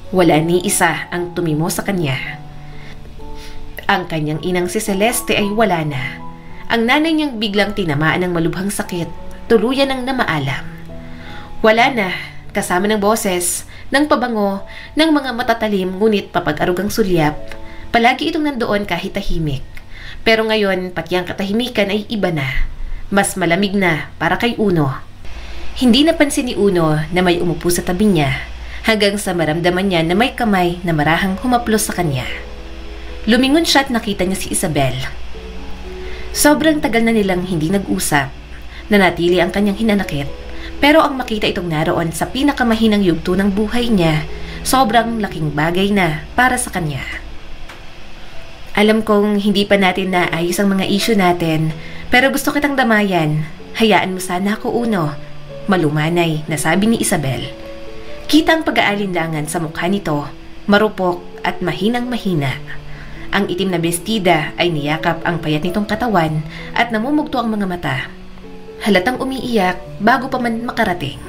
Wala ni isa ang tumimo sa kanya. Ang kanyang inang si Celeste ay wala na. Ang nanay niyang biglang tinamaan ng malubhang sakit, tuluyan ng namaalam. Wala na, kasama ng boses, ng pabango, ng mga matatalim ngunit papag-arugang sulyap. Palagi itong nandoon kahit tahimik. Pero ngayon, pati ang katahimikan ay iba na. Mas malamig na para kay Uno. Hindi napansin ni Uno na may umupo sa tabi niya hanggang sa maramdaman niya na may kamay na marahang humaplos sa kanya. Lumingon siya at nakita niya si Isabel. Sobrang tagal na nilang hindi nag-usap. Nanatili ang kanyang hinanakit. Pero ang makita itong naroon sa pinakamahinang yugto ng buhay niya, sobrang laking bagay na para sa kanya. Alam kong hindi pa natin naayos ang mga issue natin, pero gusto kitang damayan. Hayaan mo sana ako, Uno. Malumanay na sabi ni Isabel. Kita ang pag-aalinlangan sa mukha nito, marupok at mahinang-mahina. Ang itim na bestida ay niyakap ang payat nitong katawan at namumugto ang mga mata. Halatang umiiyak bago pa man makarating.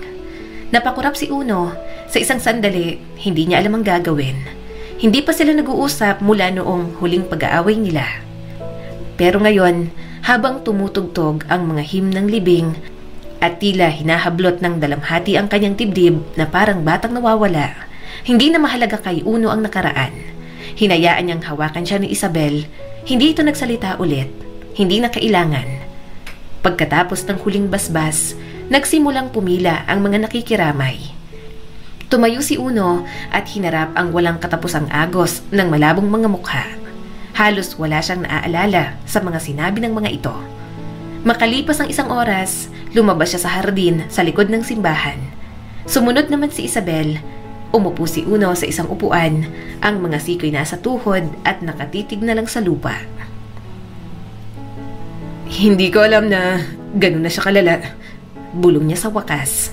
Napakurap si Uno. Sa isang sandali, hindi niya alam ang gagawin. Hindi pa sila nag-uusap mula noong huling pag-aaway nila. Pero ngayon, habang tumutugtog ang mga himnang libing at tila hinahablot ng dalamhati ang kanyang dibdib na parang batang nawawala, hindi na mahalaga kay Uno ang nakaraan. Hinayaan niyang hawakan siya ni Isabel. Hindi ito nagsalita ulit. Hindi na kailangan. Pagkatapos ng huling basbas, nagsimulang pumila ang mga nakikiramay. Tumayo si Uno at hinarap ang walang katapusang agos ng malabong mga mukha. Halos wala siyang naaalala sa mga sinabi ng mga ito. Makalipas ang isang oras, lumabas siya sa hardin sa likod ng simbahan. Sumunod naman si Isabel. Umupo si Uno sa isang upuan, ang mga sikoy nasa tuhod at nakatitig na lang sa lupa. Hindi ko alam na ganun na siya kalala. Bulong niya sa wakas.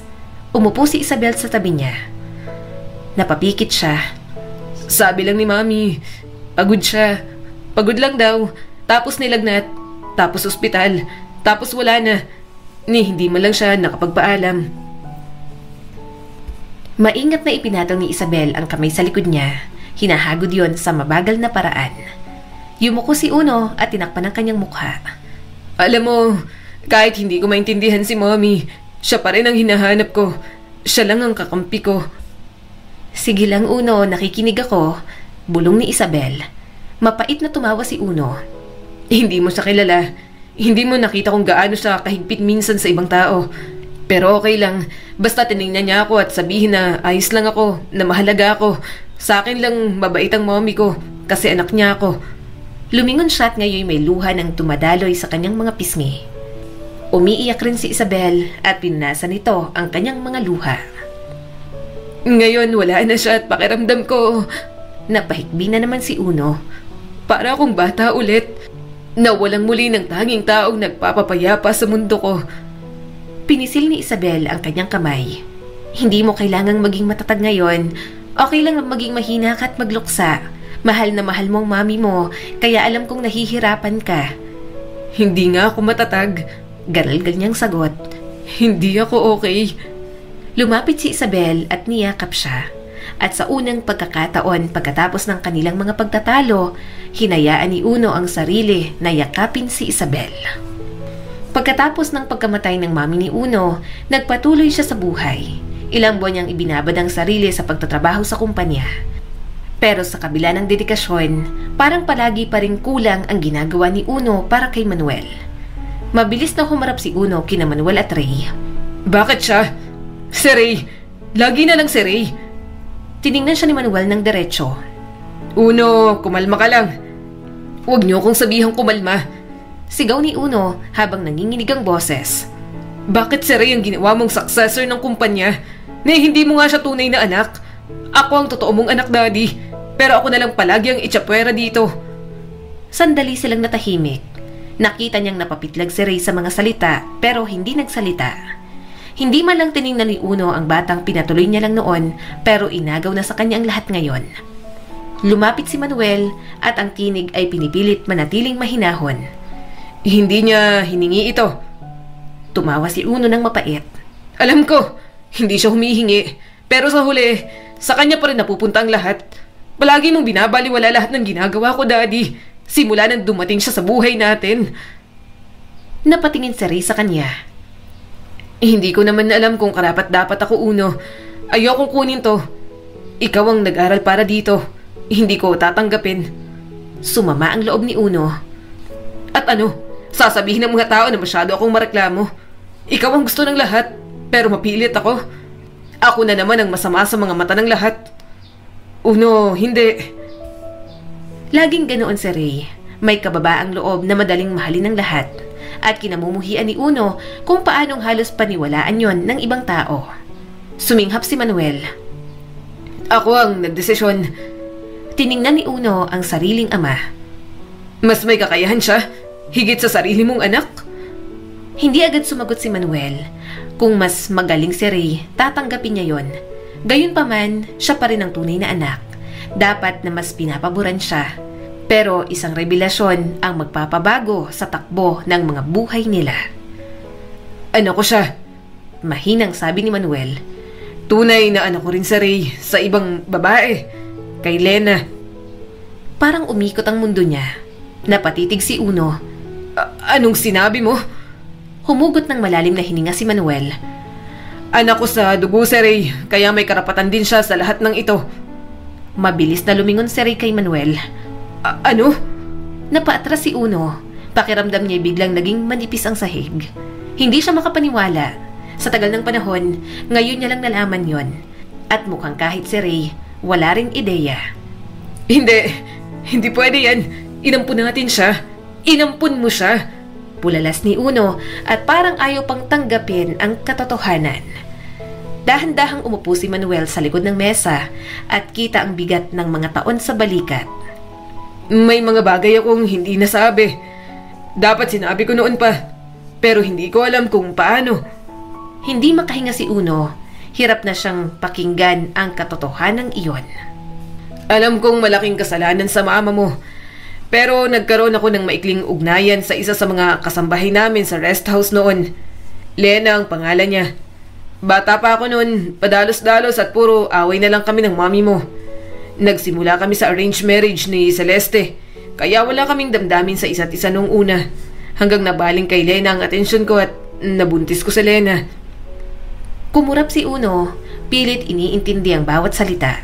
Umupo si Isabel sa tabi niya. Napapikit siya. Sabi lang ni Mami, pagod siya. Pagod lang daw. Tapos nilagnat. Tapos ospital. Tapos wala na. Hindi man lang siya nakapagpaalam. Maingat na ipinatong ni Isabel ang kamay sa likod niya. Hinahagod yon sa mabagal na paraan. Yumuko si Uno at tinakpan ang kanyang mukha. Alam mo, kahit hindi ko maintindihan si Mommy, siya pa rin ang hinahanap ko. Siya lang ang kakampi ko. Sige lang, Uno, nakikinig ako. Bulong ni Isabel. Mapait na tumawa si Uno. Hindi mo siya kilala. Hindi mo nakita kung gaano siya kahigpit minsan sa ibang tao. Pero okay lang, basta tinignan niya ako at sabihin na ayos lang ako, na mahalaga ako. Sa akin lang mabait ang mommy ko kasi anak niya ako. Lumingon siya at ngayon may luha ng tumadaloy sa kanyang mga pisngi. Umiiyak rin si Isabel at pinasa nito ang kanyang mga luha. Ngayon wala na siya at pakiramdam ko. Napahikbi na naman si Uno. Para akong bata ulit, na walang muli ng tanging taong nagpapapayapa sa mundo ko. Pinisil ni Isabel ang kanyang kamay. Hindi mo kailangang maging matatag ngayon. Okay lang maging mahina ka at magluksa. Mahal na mahal mo ang mami mo, kaya alam kong nahihirapan ka. Hindi nga ako matatag. Garalgal niyang sagot. Hindi ako okay. Lumapit si Isabel at niyakap siya. At sa unang pagkakataon pagkatapos ng kanilang mga pagtatalo, hinayaan ni Uno ang sarili na yakapin si Isabel. Pagkatapos ng pagkamatay ng mami ni Uno, nagpatuloy siya sa buhay. Ilang buwan niyang ibinabad ang sarili sa pagtatrabaho sa kumpanya. Pero sa kabila ng dedikasyon, parang palagi pa rin kulang ang ginagawa ni Uno para kay Manuel. Mabilis na humarap si Uno kina Manuel at Ray. Bakit siya? Si Ray. Lagi na lang si Ray. Tiningnan siya ni Manuel ng diretso. Uno, kumalma ka lang. Huwag niyo akong sabihang kumalma. Sigaw ni Uno habang nanginginig ang boses. Bakit si Ray ang ginawa mong successor ng kumpanya? Na hindi mo nga siya tunay na anak. Ako ang totoo mong anak, Daddy. Pero ako na lang palagi ang itsapwera dito. Sandali silang natahimik. Nakita niyang napapitlag si Ray sa mga salita pero hindi nagsalita. Hindi man lang tiningnan ni Uno ang batang pinatuloy niya lang noon pero inagaw na sa kanya ang lahat ngayon. Lumapit si Manuel at ang tinig ay pinipilit manatiling mahinahon. Hindi niya hiningi ito. Tumawa si Uno ng mapait. Alam ko, hindi siya humihingi. Pero sa huli, sa kanya pa rin napupunta ang lahat. Palagi mong binabaliwala lahat ng ginagawa ko, Daddy. Simula nang dumating siya sa buhay natin. Napatingin si Ray sa kanya. Hindi ko naman alam kung karapat-dapat ako, Uno. Ayokong kunin to. Ikaw ang nag-aral para dito. Hindi ko tatanggapin. Sumama ang loob ni Uno. At ano? Sasabihin ng mga tao na masyado akong mareklamo. Ikaw ang gusto ng lahat, pero mapilit ako. Ako na naman ang masama sa mga mata ng lahat. Uno, hindi. Laging ganoon si Ray. May kababaang loob na madaling mahalin ng lahat. At kinamumuhian ni Uno kung paanong halos paniwalaan yon ng ibang tao. Suminghap si Manuel. Ako ang nagdesisyon. Tiningnan ni Uno ang sariling ama. Mas may kakayahan siya, higit sa sarili mong anak? Hindi agad sumagot si Manuel. Kung mas magaling si Ray, tatanggapin niya yon. Gayunpaman, siya pa rin ang tunay na anak. Dapat na mas pinapaboran siya. Pero isang revelasyon ang magpapabago sa takbo ng mga buhay nila. Ano ko siya? Mahinang sabi ni Manuel. Tunay na anak ko rin sa Ray, sa ibang babae. Kay Lena. Parang umikot ang mundo niya. Napatitig si Uno. Anong sinabi mo? Humugot ng malalim na hininga si Manuel. Anak ko sa dugo si Ray, kaya may karapatan din siya sa lahat ng ito. Mabilis na lumingon si Ray kay Manuel. Ano? Napaatras si Uno. Pakiramdam niya biglang naging manipis ang sahig. Hindi siya makapaniwala. Sa tagal ng panahon, ngayon niya lang nalaman yon. At mukhang kahit si Ray, wala ring ideya. Hindi pwede yan. Inampun natin siya. Inampun mo siya. Pulalas ni Uno at parang ayaw pang tanggapin ang katotohanan. Dahan-dahang umupo si Manuel sa likod ng mesa at kita ang bigat ng mga taon sa balikat. May mga bagay akong hindi nasabi. Dapat sinabi ko noon pa. Pero hindi ko alam kung paano. Hindi makahinga si Uno. Hirap na siyang pakinggan ang katotohanan iyon. Alam kong malaking kasalanan sa mama mo. Pero nagkaroon ako ng maikling ugnayan sa isa sa mga kasambahay namin sa rest house noon. Lena ang pangalan niya. Bata pa ako noon, padalos-dalos at puro away na lang kami ng mami mo. Nagsimula kami sa arranged marriage ni Celeste, kaya wala kaming damdamin sa isa't isa nung una. Hanggang nabaling kay Lena ang atensyon ko at nabuntis ko sa Lena. Kumurap si Uno, pilit iniintindi ang bawat salita.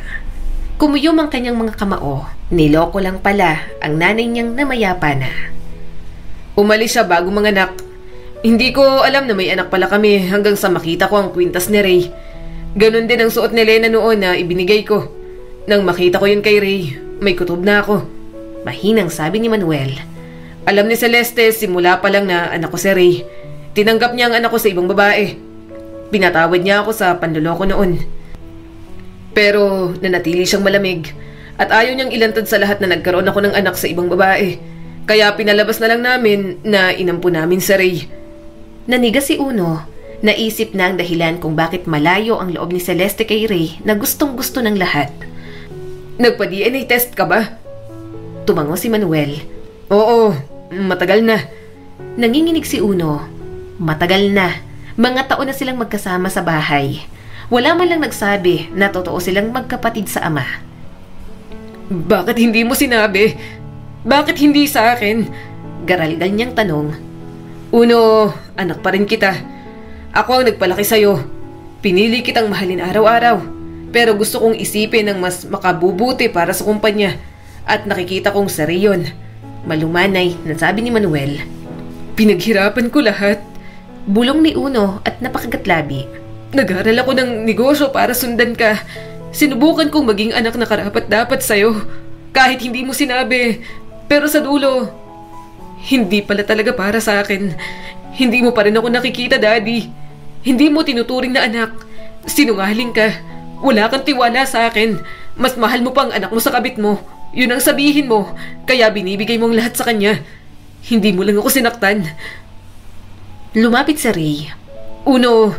Kumuyom ang kanyang mga kamao, niloko lang pala ang nanay niyang namayapa na. Umalis siya bago manganak. Hindi ko alam na may anak pala kami hanggang sa makita ko ang kwintas ni Ray. Ganon din ang suot ni Lena noon na ibinigay ko. Nang makita ko yun kay Ray, may kutob na ako. Mahinang sabi ni Manuel. Alam ni Celeste simula pa lang na anak ko si Ray. Tinanggap niya ang anak ko sa ibang babae. Pinatawad niya ako sa panloloko noon. Pero nanatili siyang malamig at ayaw niyang ilantad sa lahat na nagkaroon ako ng anak sa ibang babae. Kaya pinalabas na lang namin na inampo namin si Ray. Nanigas si Uno. Naisip na ang dahilan kung bakit malayo ang loob ni Celeste kay Ray na gustong-gusto ng lahat. Nagpa-DNA test ka ba? Tumango si Manuel. Oo, matagal na. Nanginginig si Uno. Matagal na. Mga taon na silang magkasama sa bahay. Wala man lang nagsabi na totoo silang magkapatid sa ama. Bakit hindi mo sinabi? Bakit hindi sa akin? Garalgal niyang tanong. Uno, anak pa rin kita. Ako ang nagpalaki sa'yo. Pinili kitang mahalin araw-araw. Pero gusto kong isipin ng mas makabubuti para sa kumpanya. At nakikita kong sariyon. Malumanay na sabi ni Manuel. Pinaghirapan ko lahat. Bulong ni Uno at napakagatlabi. Nag-aral ako ng negosyo para sundan ka. Sinubukan kong maging anak na karapat-dapat sa'yo. Kahit hindi mo sinabi. Pero sa dulo, hindi pala talaga para sa akin. Hindi mo pa rin ako nakikita, Daddy. Hindi mo tinuturing na anak. Sinungaling ka. Wala kang tiwala sa akin. Mas mahal mo pa ang anak mo sa kabit mo. Yun ang sabihin mo. Kaya binibigay mo ang lahat sa kanya. Hindi mo lang ako sinaktan. Lumapit si Ray. Uno,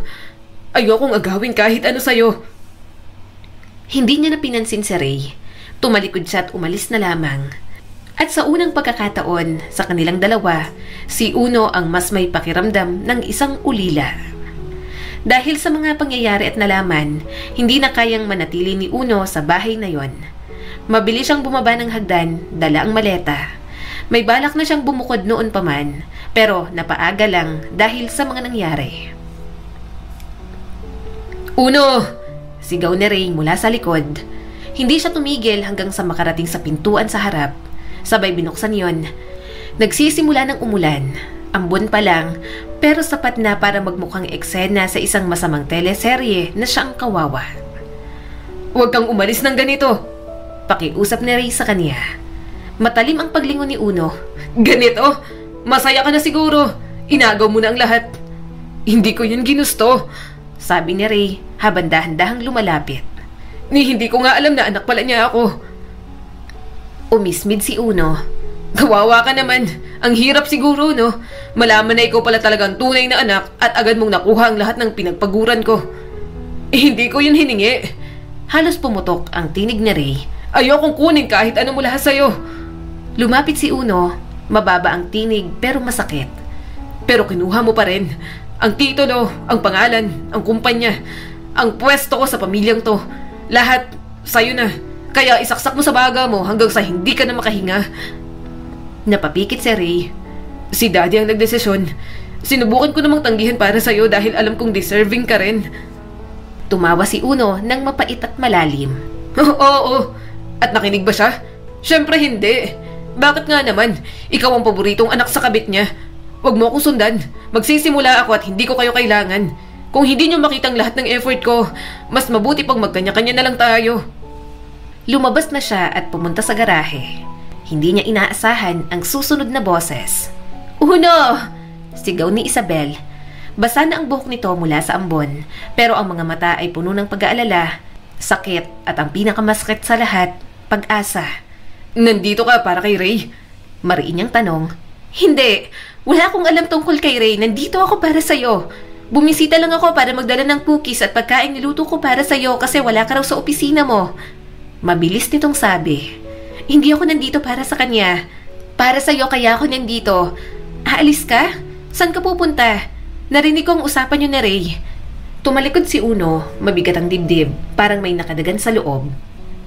ayokong agawin kahit ano sa'yo. Hindi niya na pinansin si Ray. Tumalikod siya at umalis na lamang. At sa unang pagkakataon sa kanilang dalawa, si Uno ang mas may pakiramdam ng isang ulila. Dahil sa mga pangyayari at nalaman, hindi na kayang manatili ni Uno sa bahay na yon. Mabilis siyang bumaba ng hagdan, dala ang maleta. May balak na siyang bumukod noon pa man, pero napaaga lang dahil sa mga nangyari. Uno! Sigaw ni Ray mula sa likod. Hindi siya tumigil hanggang sa makarating sa pintuan sa harap. Sabay binuksan yon. Nagsisimula ng umulan. Ambon pa lang, pero sapat na para magmukhang eksena sa isang masamang teleserye na siya ang kawawa. Huwag kang umalis ng ganito. Pakiusap ni Ray sa kanya. Matalim ang paglingon ni Uno. Ganito? Masaya ka na siguro. Inagaw mo na ang lahat. Hindi ko yun ginusto. Sabi ni Ray habang dahan-dahang lumalapit. Hindi ko nga alam na anak pala niya ako. Umismid si Uno. Kawawa ka naman. Ang hirap siguro, no? Malaman na ikaw pala talagang tunay na anak at agad mong nakuha ang lahat ng pinagpaguran ko. Hindi ko yun hiningi. Halos pumutok ang tinig ni Ray. Ayokong kunin kahit ano mula sa'yo. Lumapit si Uno. Mababa ang tinig pero masakit. Pero kinuha mo pa rin. Ang titulo, ang pangalan, ang kumpanya, ang pwesto ko sa pamilyang to. Lahat sa'yo na. Kaya isaksak mo sa baga mo hanggang sa hindi ka na makahinga. Napapikit si Ray. Si Daddy ang nagdesisyon. Sinubukan ko namang tanggihan para sa'yo dahil alam kong deserving ka rin. Tumawa si Uno ng mapait at malalim. Oo. At nakinig ba siya? Siyempre hindi. Bakit nga naman? Ikaw ang paboritong anak sa kabit niya. Huwag mo akong sundan. Magsisimula ako at hindi ko kayo kailangan. Kung hindi niyo makitang lahat ng effort ko, mas mabuti pag magkanya-kanya na lang tayo. Lumabas na siya at pumunta sa garahe. Hindi niya inaasahan ang susunod na boses. Uno! Sigaw ni Isabel. Basa na ang buhok nito mula sa ambon, pero ang mga mata ay puno ng pag-aalala, sakit at ang pinakamasakit sa lahat, pag-asa. Nandito ka para kay Ray? Mariin niyang tanong. Hindi! Wala akong alam tungkol kay Ray. Nandito ako para sa'yo. Bumisita lang ako para magdala ng cookies at pagkain niluto ko para sa'yo kasi wala ka raw sa opisina mo. Mabilis nitong sabi. Hindi ako nandito para sa kanya. Para sa'yo kaya ako nandito. Aalis ka? Saan ka pupunta? Narinig ko ang usapan niyo ni Ray. Tumalikod si Uno, mabigat ang dibdib, parang may nakadagan sa loob.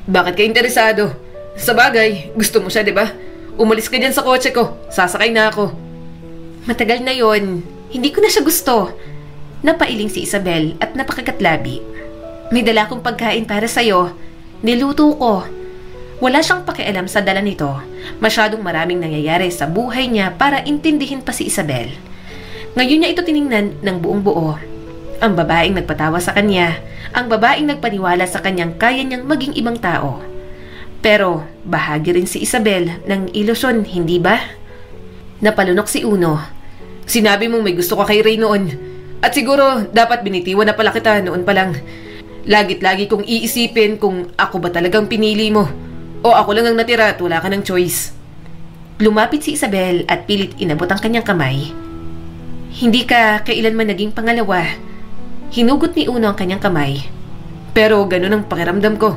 Bakit ka interesado? Sa bagay, gusto mo siya, di ba? Umalis ka dyan sa kotse ko. Sasakay na ako. Matagal na yon. Hindi ko na siya gusto. Napailing si Isabel at napakagatlabi. May dala kong pagkain para sa'yo. Niluto ko. Wala siyang pakialam sa dala nito. Masyadong maraming nangyayari sa buhay niya para intindihin pa si Isabel. Ngayon niya ito tiningnan ng buong buo. Ang babaeng nagpatawa sa kanya, ang babaeng nagpaniwala sa kanyang kaya niyang maging ibang tao. Pero bahagi rin si Isabel ng ilusyon, hindi ba? Napalunok si Uno. Sinabi mong may gusto ka kay Ray noon. At siguro dapat binitiwan na pala kita noon pa lang. Lagit-lagi kong iisipin kung ako ba talagang pinili mo. O ako lang ang natira at wala ka ng choice. Lumapit si Isabel at pilit inabot ang kanyang kamay. Hindi ka kailanman naging pangalawa. Hinugot ni Uno ang kanyang kamay. Pero ganun ang pakiramdam ko.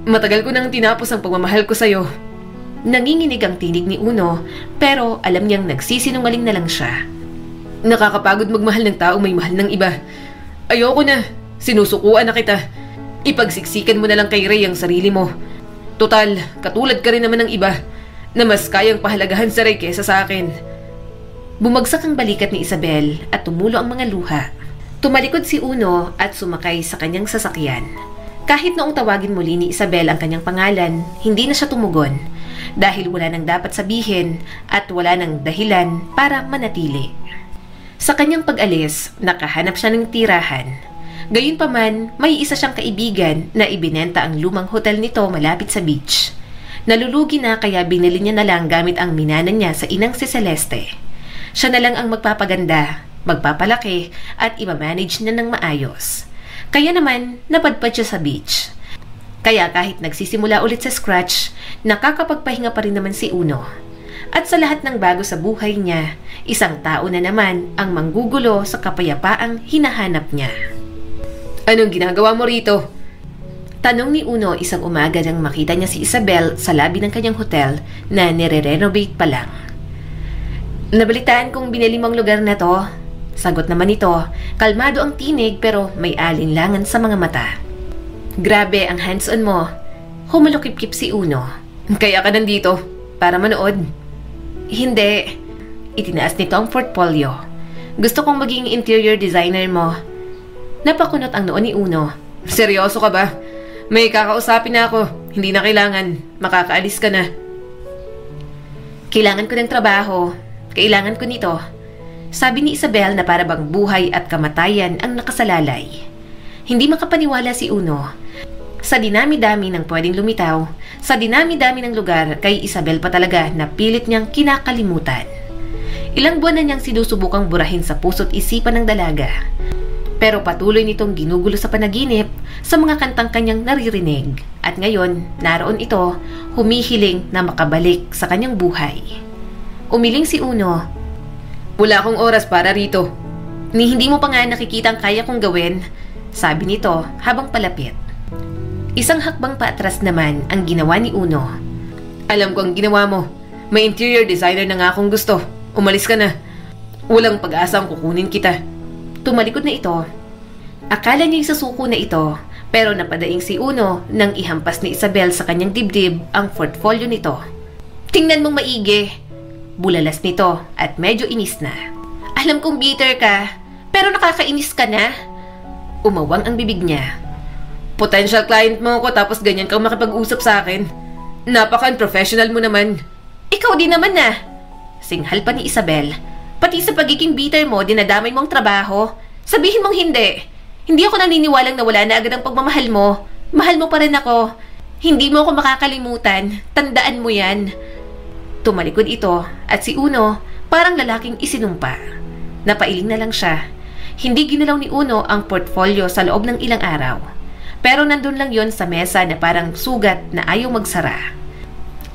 Matagal ko nang tinapos ang pagmamahal ko sa'yo. Nanginginig ang tinig ni Uno, pero alam niyang nagsisinungaling na lang siya. Nakakapagod magmahal ng taong may mahal ng iba. Ayoko na. Sinusukuan na kita. Ipagsiksikan mo na lang kay Ray ang sarili mo. Total, katulad ka rin naman ng iba na mas kayang pahalagahan sa Ray kesa sa akin. Bumagsak ang balikat ni Isabel at tumulo ang mga luha. Tumalikod si Uno at sumakay sa kanyang sasakyan. Kahit noong tawagin muli ni Isabel ang kanyang pangalan, hindi na siya tumugon dahil wala nang dapat sabihin at wala nang dahilan para manatili. Sa kanyang pag-alis, nakahanap siya ng tirahan. Gayunpaman, may isa siyang kaibigan na ibinenta ang lumang hotel nito malapit sa beach. Nalulugi na kaya binili niya na lang gamit ang minana niya sa inang si Celeste. Siya na lang ang magpapaganda, magpapalaki at imamanage niya ng maayos. Kaya naman, napadpad siya sa beach. Kaya kahit nagsisimula ulit sa scratch, nakakapagpahinga pa rin naman si Uno. At sa lahat ng bago sa buhay niya, isang tao na naman ang manggugulo sa kapayapaang hinahanap niya. Anong ginagawa mo rito? Tanong ni Uno isang umaga nang makita niya si Isabel sa lobby ng kanyang hotel na nire-renovate pa lang. Nabalitaan kong binili mong lugar na to. Sagot naman ito, kalmado ang tinig pero may alinlangan sa mga mata. Grabe ang hands-on mo. Humalukip-kip si Uno. Kaya ka nandito, para manood. Hindi. Itinaas nito ang portfolio. Gusto kong maging interior designer mo. Napakunot ang noo ni Uno. Seryoso ka ba? May kakausapin na ako. Hindi na kailangan. Makakaalis ka na. Kailangan ko ng trabaho. Kailangan ko nito. Sabi ni Isabel na para bang buhay at kamatayan ang nakasalalay. Hindi makapaniwala si Uno. Sa dinami-dami ng pwedeng lumitaw, sa dinami-dami ng lugar kay Isabel pa talaga na pilit niyang kinakalimutan. Ilang buwan na niyang sinusubukang burahin sa puso't isipan ng dalaga. Pero patuloy nitong ginugulo sa panaginip sa mga kantang kanyang naririnig. At ngayon, naroon ito, humihiling na makabalik sa kanyang buhay. Umiling si Uno. Wala akong oras para rito. Ni hindi mo pa nga nakikita ang kaya kong gawin, sabi nito habang palapit. Isang hakbang paatras naman ang ginawa ni Uno. Alam ko ang ginawa mo. May interior designer na nga akong gusto. Umalis ka na. Walang pag-asa ang kukunin kita. Tumalikod na ito. Akala niya susuko na ito, pero napadaing si Uno nang ihampas ni Isabel sa kanyang dibdib ang portfolio nito. Tingnan mong maigi. Bulalas nito at medyo inis na. Alam kong bitter ka, pero nakakainis ka na. Umawang ang bibig niya. Potential client mo ako tapos ganyan kang makipag-usap sa akin. Napaka-unprofessional mo naman. Ikaw din naman na. Singhal pa ni Isabel. Pati sa pagiging bitter mo, dinadamay mong trabaho. Sabihin mong hindi. Hindi ako naniniwalang nawala na agad ang pagmamahal mo. Mahal mo pa rin ako. Hindi mo ako makakalimutan. Tandaan mo yan. Tumalikod ito at si Uno parang lalaking isinumpa. Napailing na lang siya. Hindi ginalaw ni Uno ang portfolio sa loob ng ilang araw. Pero nandun lang yon sa mesa na parang sugat na ayaw magsara.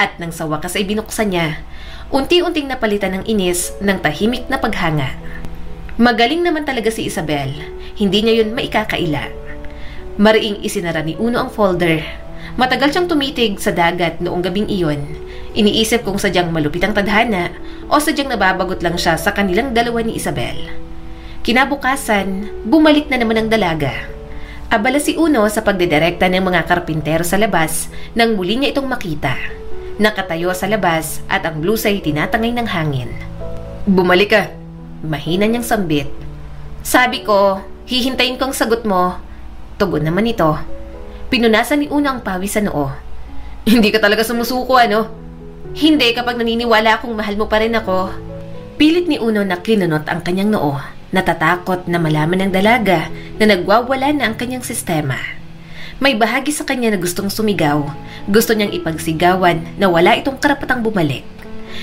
At nang sa wakas ay binuksan niya, unti-unting napalitan ng inis ng tahimik na paghanga. Magaling naman talaga si Isabel. Hindi niya yun maikakaila. Mariing isinara ni Uno ang folder. Matagal siyang tumitig sa dagat noong gabing iyon. Iniisip kung sadyang malupit ang tadhana o sadyang nababagot lang siya sa kanilang dalawa ni Isabel. Kinabukasan, bumalik na naman ang dalaga. Abala si Uno sa pagdedirekta ng mga karpintero sa labas nang muli niya itong makita. Nakatayo sa labas at ang blusay tinatangay ng hangin. Bumalik ka. Mahina niyang sambit. Sabi ko, hihintayin ko ang sagot mo. Tugon naman ito. Pinunasan ni Uno ang pawis sa noo. Hindi ka talaga sumusuko, ano? Hindi kapag naniniwala akong mahal mo pa rin ako. Pilit ni Uno na kinunot ang kanyang noo, natatakot na malaman ng dalaga na nagwawala na ang kanyang sistema. May bahagi sa kanya na gustong sumigaw, gusto niyang ipagsigawan na wala itong karapatang bumalik.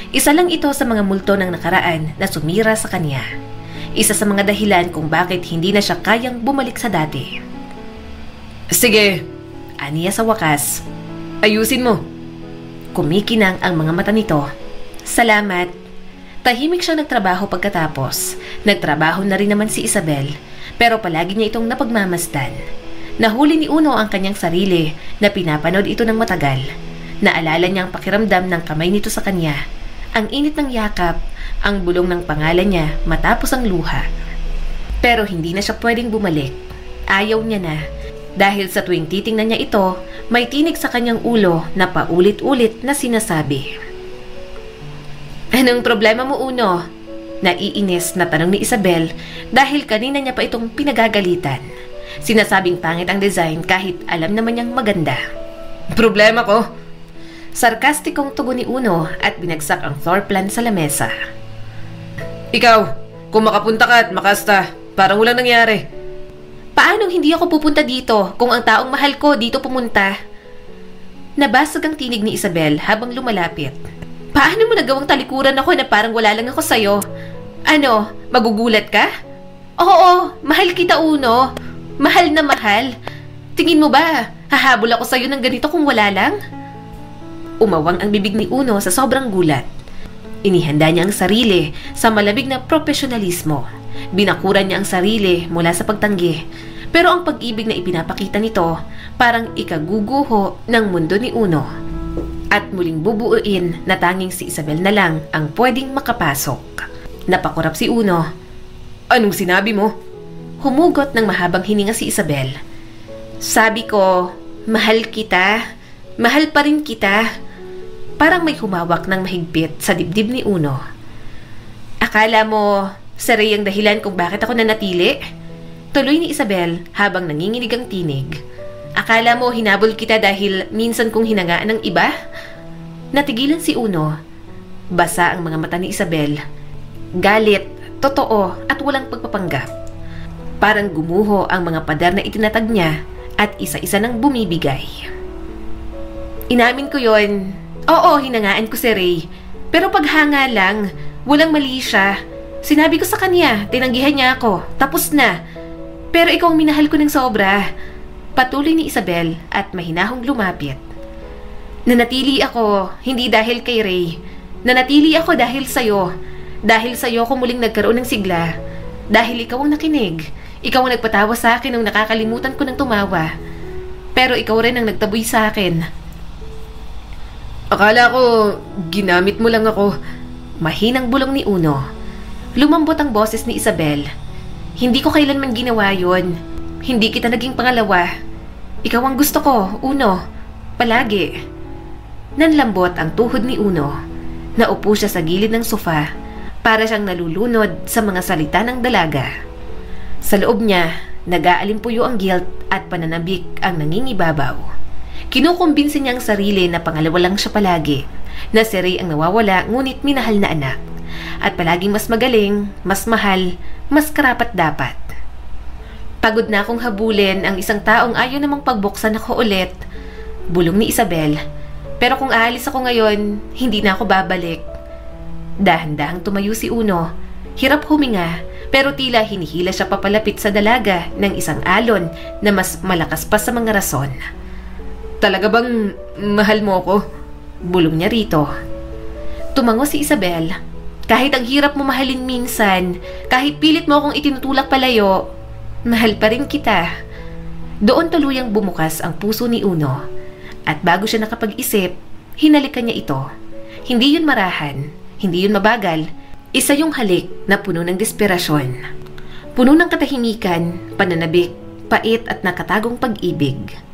Isa lang ito sa mga multo ng nakaraan na sumira sa kanya. Isa sa mga dahilan kung bakit hindi na siya kayang bumalik sa dati. Sige, Aniya sa wakas. ayusin mo. Kumikinang ang mga mata nito. Salamat. Tahimik siyang nagtrabaho pagkatapos. Nagtrabaho na rin naman si Isabel, pero palagi niya itong napagmamasdan. Nahuli ni Uno ang kanyang sarili na pinapanood ito ng matagal. Naalala niya ang pakiramdam ng kamay nito sa kanya, ang init ng yakap, ang bulong ng pangalan niya matapos ang luha. Pero hindi na siya pwedeng bumalik. Ayaw niya na. Dahil sa tuwing titingnan niya ito, may tinig sa kanyang ulo na paulit-ulit na sinasabi. Anong problema mo, Uno? Naiinis na tanong ni Isabel dahil kanina niya pa itong pinagagalitan. Sinasabing pangit ang design kahit alam naman niyang maganda. Problema ko? Sarkastikong tugon ni Uno at binagsak ang floor plan sa lamesa. Ikaw, kung makapunta ka at makasta, parang walang nangyari. Paanong hindi ako pupunta dito kung ang taong mahal ko dito pumunta? Nabasag ang tinig ni Isabel habang lumalapit. Paano mo nagawang talikuran ako na parang wala lang ako sa'yo? Ano, magugulat ka? Oo, mahal kita, Uno. Mahal na mahal. Tingin mo ba, hahabol ako sa'yo ng ganito kung wala lang? Umawang ang bibig ni Uno sa sobrang gulat. Inihanda niya ang sarili sa malamig na profesionalismo. Binakuran niya ang sarili mula sa pagtanggi. Pero ang pag-ibig na ipinapakita nito, parang ikaguguho ng mundo ni Uno. At muling bubuuin na tanging si Isabel na lang ang pwedeng makapasok. Napakurap si Uno. Anong sinabi mo? Humugot ng mahabang hininga si Isabel. Sabi ko, mahal kita. Mahal pa rin kita. Parang may humawak ng mahigpit sa dibdib ni Uno. Akala mo, si Ray ang dahilan kung bakit ako nanatili? Tuloy ni Isabel habang nanginginig ang tinig. Akala mo hinabol kita dahil minsan kong hinangaan ng iba? Natigilan si Uno. Basa ang mga mata ni Isabel. Galit, totoo at walang pagpapanggap. Parang gumuho ang mga pader na itinatag niya at isa-isa nang bumibigay. Inamin ko yon. Oo, hinangaan ko si Ray. Pero paghanga lang, walang mali siya. Sinabi ko sa kanya, tinanggihan niya ako. Tapos na. Pero ikaw ang minahal ko ng sobra. Patuloy ni Isabel at mahinahong lumapit. Nanatili ako, hindi dahil kay Ray. Nanatili ako dahil sa'yo. Dahil sa'yo ako muling nagkaroon ng sigla. Dahil ikaw ang nakinig. Ikaw ang nagpatawa sa akin nung nakakalimutan ko ng tumawa. Pero ikaw rin ang nagtaboy sa akin. Akala ko, ginamit mo lang ako. Mahinang bulong ni Uno. Lumambot ang boses ni Isabel. Hindi ko kailanman ginawa yon. Hindi kita naging pangalawa. Ikaw ang gusto ko, Uno. Palagi. Nanlambot ang tuhod ni Uno. Naupo siya sa gilid ng sofa para siyang nalulunod sa mga salita ng dalaga. Sa loob niya, nag-aalimpuyo ang guilt at pananabik ang nangingibabaw. Kinukumbinsi niya ang sarili na pangalawa lang siya palagi, na si Ray ang nawawala ngunit minahal na anak, at palaging mas magaling, mas mahal, mas karapat-dapat. Pagod na akong habulin ang isang taong ayaw namang pagbuksan ako ulit, bulong ni Isabel. Pero kung aalis ako ngayon, hindi na ako babalik. Dahan-dahang tumayo si Uno. Hirap huminga, pero tila hinihila siya papalapit sa dalaga ng isang alon na mas malakas pa sa mga rason. Talaga bang mahal mo ako? Bulong niya rito. Tumango si Isabel. Kahit ang hirap mo mahalin minsan, kahit pilit mo akong itinutulak palayo, mahal pa rin kita. Doon tuluyang bumukas ang puso ni Uno. At bago siya nakapag-isip, hinalikan niya ito. Hindi yun marahan, hindi yun mabagal. Isa yung halik na puno ng desperasyon. Puno ng katahimikan, pananabik, pait at nakatagong pag-ibig.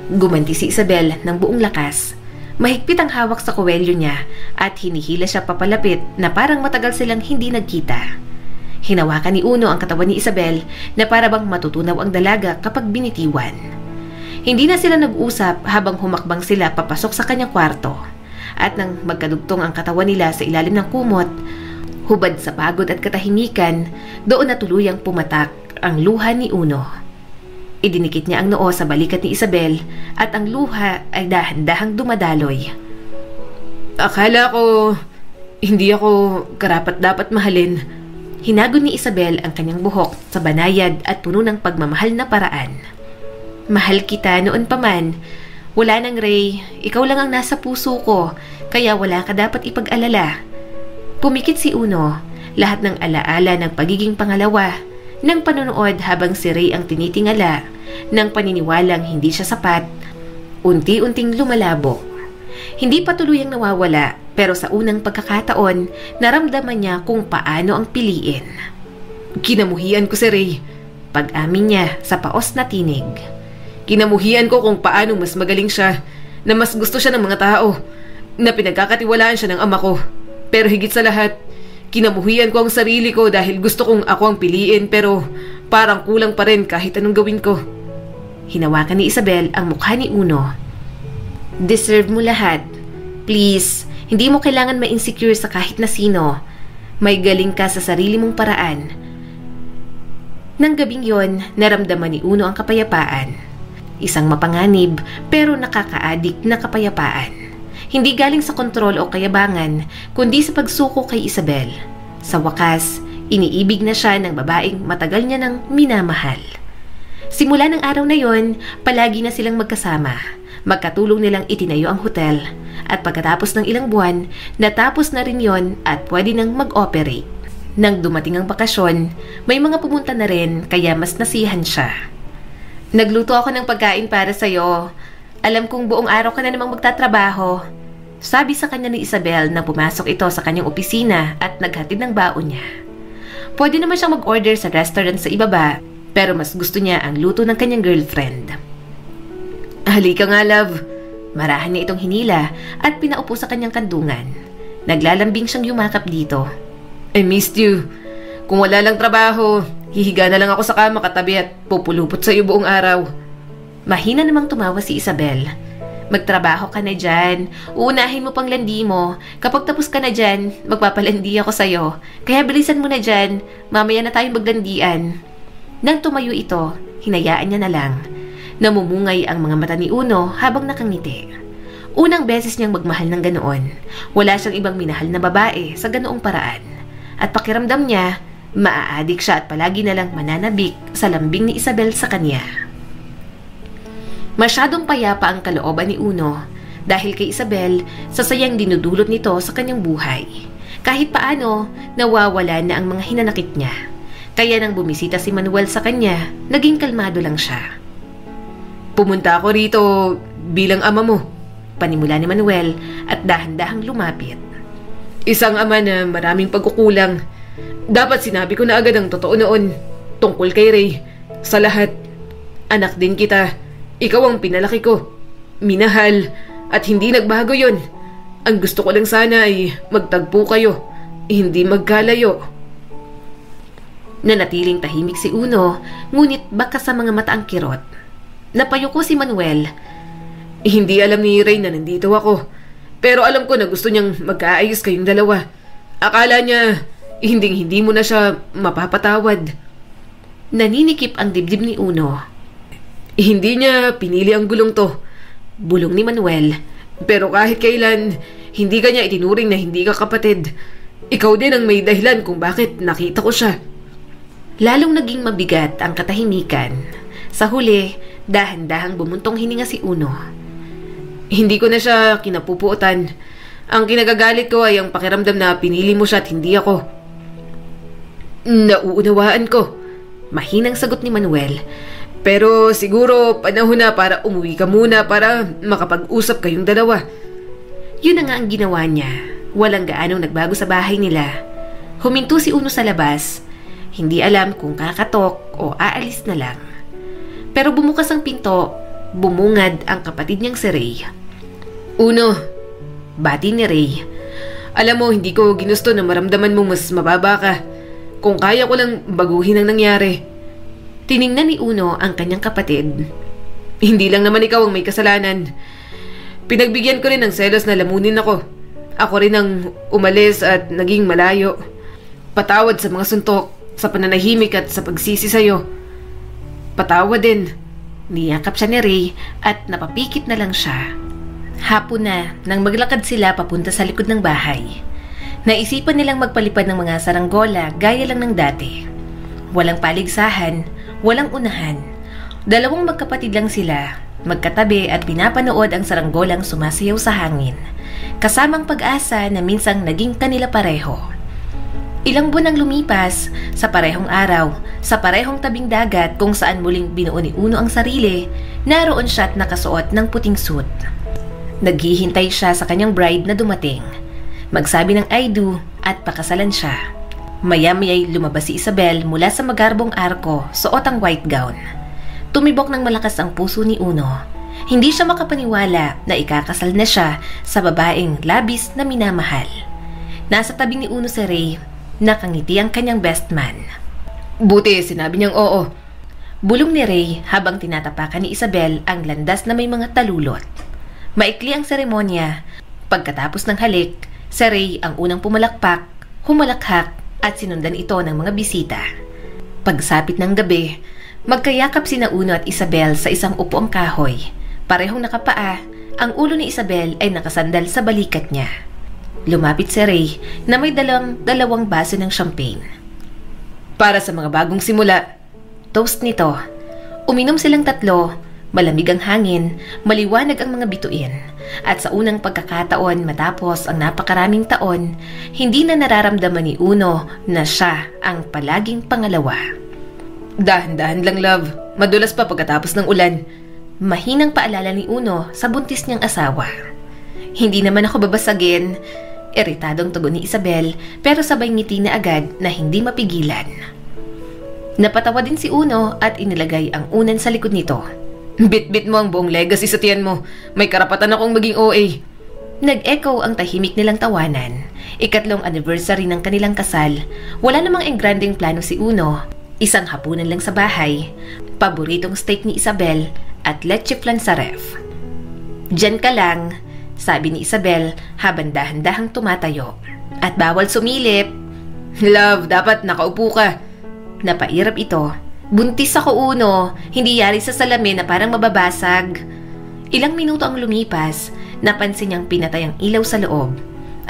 Gumanti si Isabel ng buong lakas. Mahigpit ang hawak sa kuwelyo niya at hinihila siya papalapit na parang matagal silang hindi nagkita. Hinawakan ni Uno ang katawan ni Isabel na para bang matutunaw ang dalaga kapag binitiwan. Hindi na sila nag-usap habang humakbang sila papasok sa kanyang kwarto. At nang magkadugtong ang katawan nila sa ilalim ng kumot, Hubad sa pagod at katahimikan, doon na tuluyang pumatak ang luha ni Uno. Idinikit niya ang noo sa balikat ni Isabel at ang luha ay dahan-dahang dumadaloy. Akala ko hindi ako karapat-dapat mahalin. Hinagon ni Isabel ang kanyang buhok sa banayad at puno ng pagmamahal na paraan. Mahal kita noon pa man. Wala nang Ray, ikaw lang ang nasa puso ko, kaya wala ka dapat ipag-alala. Pumikit si Uno, lahat ng alaala ng pagiging pangalawa, ng panonood habang si Ray ang tinitingala, ng paniniwalang hindi siya sapat, unti-unting lumalabo. Hindi pa tuluyang nawawala, pero sa unang pagkakataon, naramdaman niya kung paano ang piliin. Kinamuhian ko si Ray. Pag-amin niya sa paos na tinig. Kinamuhian ko kung paano mas magaling siya, na mas gusto siya ng mga tao, na pinagkakatiwalaan siya ng ama ko. Pero higit sa lahat, kinamuhian ko ang sarili ko dahil gusto kong ako ang piliin pero parang kulang pa rin kahit anong gawin ko. Hinawakan ni Isabel ang mukha ni Uno. Deserve mo lahat. Please, hindi mo kailangan ma-insecure sa kahit na sino. May galing ka sa sarili mong paraan. Nang gabing yon, naramdaman ni Uno ang kapayapaan. Isang mapanganib pero nakaka-addict na kapayapaan. Hindi galing sa kontrol o kayabangan, kundi sa pagsuko kay Isabel. Sa wakas, iniibig na siya ng babaeng matagal niya nang minamahal. Simula ng araw na yon, palagi na silang magkasama. Magkatulong nilang itinayo ang hotel. At pagkatapos ng ilang buwan, natapos na rin yon at pwede nang mag-operate. Nang dumating ang bakasyon, may mga pumunta na rin kaya mas nasihan siya. Nagluto ako ng pagkain para sa'yo. Alam kong buong araw ka na namang magtatrabaho. Sabi sa kanya ni Isabel nang pumasok ito sa kanyang opisina at naghatid ng baon niya. Pwede naman siyang mag-order sa restaurant sa ibaba, pero mas gusto niya ang luto ng kanyang girlfriend. Halika nga, love. Marahan niya itong hinila at pinaupo sa kanyang kandungan. Naglalambing siyang yumakap dito. I missed you. Kung wala lang trabaho, hihiga na lang ako sa kama katabi at pupulupot sa iyo buong araw. Mahina namang tumawa si Isabel. Magtrabaho ka na dyan. Uunahin mo pang landi mo. Kapag tapos ka na dyan, magpapalandi ako sa'yo. Kaya bilisan mo na dyan. Mamaya na tayong maglandian. Nang tumayo ito, hinayaan niya na lang. Namumungay ang mga mata ni Uno habang nakangiti. Unang beses niyang magmahal ng ganoon. Wala siyang ibang minahal na babae sa ganoong paraan. At pakiramdam niya, maaadik siya at palagi na lang mananabik sa lambing ni Isabel sa kanya. Masyadong payapa ang kalooban ni Uno dahil kay Isabel sa sayang dinudulot nito sa kanyang buhay. Kahit paano, nawawala na ang mga hinanakit niya. Kaya nang bumisita si Manuel sa kanya, naging kalmado lang siya. Pumunta ako rito bilang ama mo, panimula ni Manuel at dahan-dahang lumapit. Isang ama na maraming pagkukulang. Dapat sinabi ko na agad ang totoo noon tungkol kay Ray. Sa lahat, anak din kita. Ikaw ang pinalaki ko, minahal, at hindi nagbago yon. Ang gusto ko lang sana ay magtagpo kayo, hindi magkalayo. Nanatiling tahimik si Uno, ngunit baka sa mga mata ang kirot. Napayuko si Manuel. Hindi alam ni Ray na nandito ako, pero alam ko na gusto niyang magkaayos kayong dalawa. Akala niya, hindi mo na siya mapapatawad. Naninikip ang dibdib ni Uno. Hindi niya pinili ang gulong to, bulong ni Manuel. Pero kahit kailan, hindi ka niya itinuring na hindi ka kapatid. Ikaw din ang may dahilan kung bakit nakita ko siya. Lalong naging mabigat ang katahimikan. Sa huli, dahan-dahang bumuntong hininga si Uno. Hindi ko na siya kinapupuotan. Ang kinagagalit ko ay ang pakiramdam na pinili mo siya at hindi ako. Nauunawaan ko, mahinang sagot ni Manuel. Pero siguro panahon na para umuwi ka muna para makapag-usap kayong dalawa. Yun na nga ang ginawa niya. Walang gaanong nagbago sa bahay nila. Huminto si Uno sa labas. Hindi alam kung kakatok o aalis na lang. Pero bumukas ang pinto, bumungad ang kapatid niyang si Ray. Uno, bati ni Ray. Alam mo, hindi ko ginusto na maramdaman mo mas mababa ka. Kung kaya ko lang baguhin ang nangyari. Tiningnan ni Uno ang kanyang kapatid. Hindi lang naman ikaw ang may kasalanan. Pinagbigyan ko rin ng selos na lamunin ako. Ako rin ang umalis at naging malayo. Patawad sa mga suntok, sa pananahimik at sa pagsisi sa'yo. Patawad din. Niyakap siya ni Ray at napapikit na lang siya. Hapon na nang maglakad sila papunta sa likod ng bahay. Naisipan nilang magpalipad ng mga saranggola gaya lang ng dati. Walang paligsahan, walang unahan. Dalawang magkapatid lang sila, magkatabi at pinapanood ang saranggolang sumasayaw sa hangin. Kasamang pag-asa na minsang naging kanila pareho. Ilang buwan ang lumipas, sa parehong araw, sa parehong tabing dagat kung saan muling binuo ni Uno ang sarili, naroon siya at nakasuot ng puting suit. Naghihintay siya sa kanyang bride na dumating. Magsabi ng I do at pakasalan siya. Maya-maya'y lumabas si Isabel mula sa magarbong arko, suot ang white gown. Tumibok ng malakas ang puso ni Uno. Hindi siya makapaniwala na ikakasal na siya sa babaeng labis na minamahal. Nasa tabi ni Uno si Ray, nakangiti ang kanyang best man. Buti, sinabi niyang oo. Bulong ni Ray habang tinatapakan ni Isabel ang landas na may mga talulot. Maikli ang seremonya. Pagkatapos ng halik, si Ray ang unang pumalakpak, humalakhak at sinundan ito ng mga bisita. Pagsapit ng gabi, magkayakap sina Uno at Isabel sa isang upuang kahoy. Parehong nakapaa, ang ulo ni Isabel ay nakasandal sa balikat niya. Lumapit si Ray na may dalawang baso ng champagne. Para sa mga bagong simula. Toast nito. Uminom silang tatlo, malamig ang hangin, maliwanag ang mga bituin. At sa unang pagkakataon matapos ang napakaraming taon, hindi na nararamdaman ni Uno na siya ang palaging pangalawa. Dahan-dahan lang, love. Madulas pa pagkatapos ng ulan. Mahinang paalala ni Uno sa buntis niyang asawa. Hindi naman ako babasagin. Iritadong tugon ni Isabel pero sabay ngiti na agad na hindi mapigilan. Napatawa din si Uno at inilagay ang unan sa likod nito. Bit-bit mo ang buong legacy sa tiyan mo. May karapatan akong maging OA. Nag-echo ang tahimik nilang tawanan. Ikatlong anniversary ng kanilang kasal. Wala namang engranding plano si Uno. Isang hapunan lang sa bahay. Paboritong steak ni Isabel at leche flan sa ref. Diyan ka lang, sabi ni Isabel habang dahan-dahang tumatayo. At bawal sumilip. Love, dapat nakaupo ka. Napairap ito. Buntis ako, Uno. Hindi yari sa salamin na parang mababasag. Ilang minuto ang lumipas, napansin niyang pinatay ang ilaw sa loob.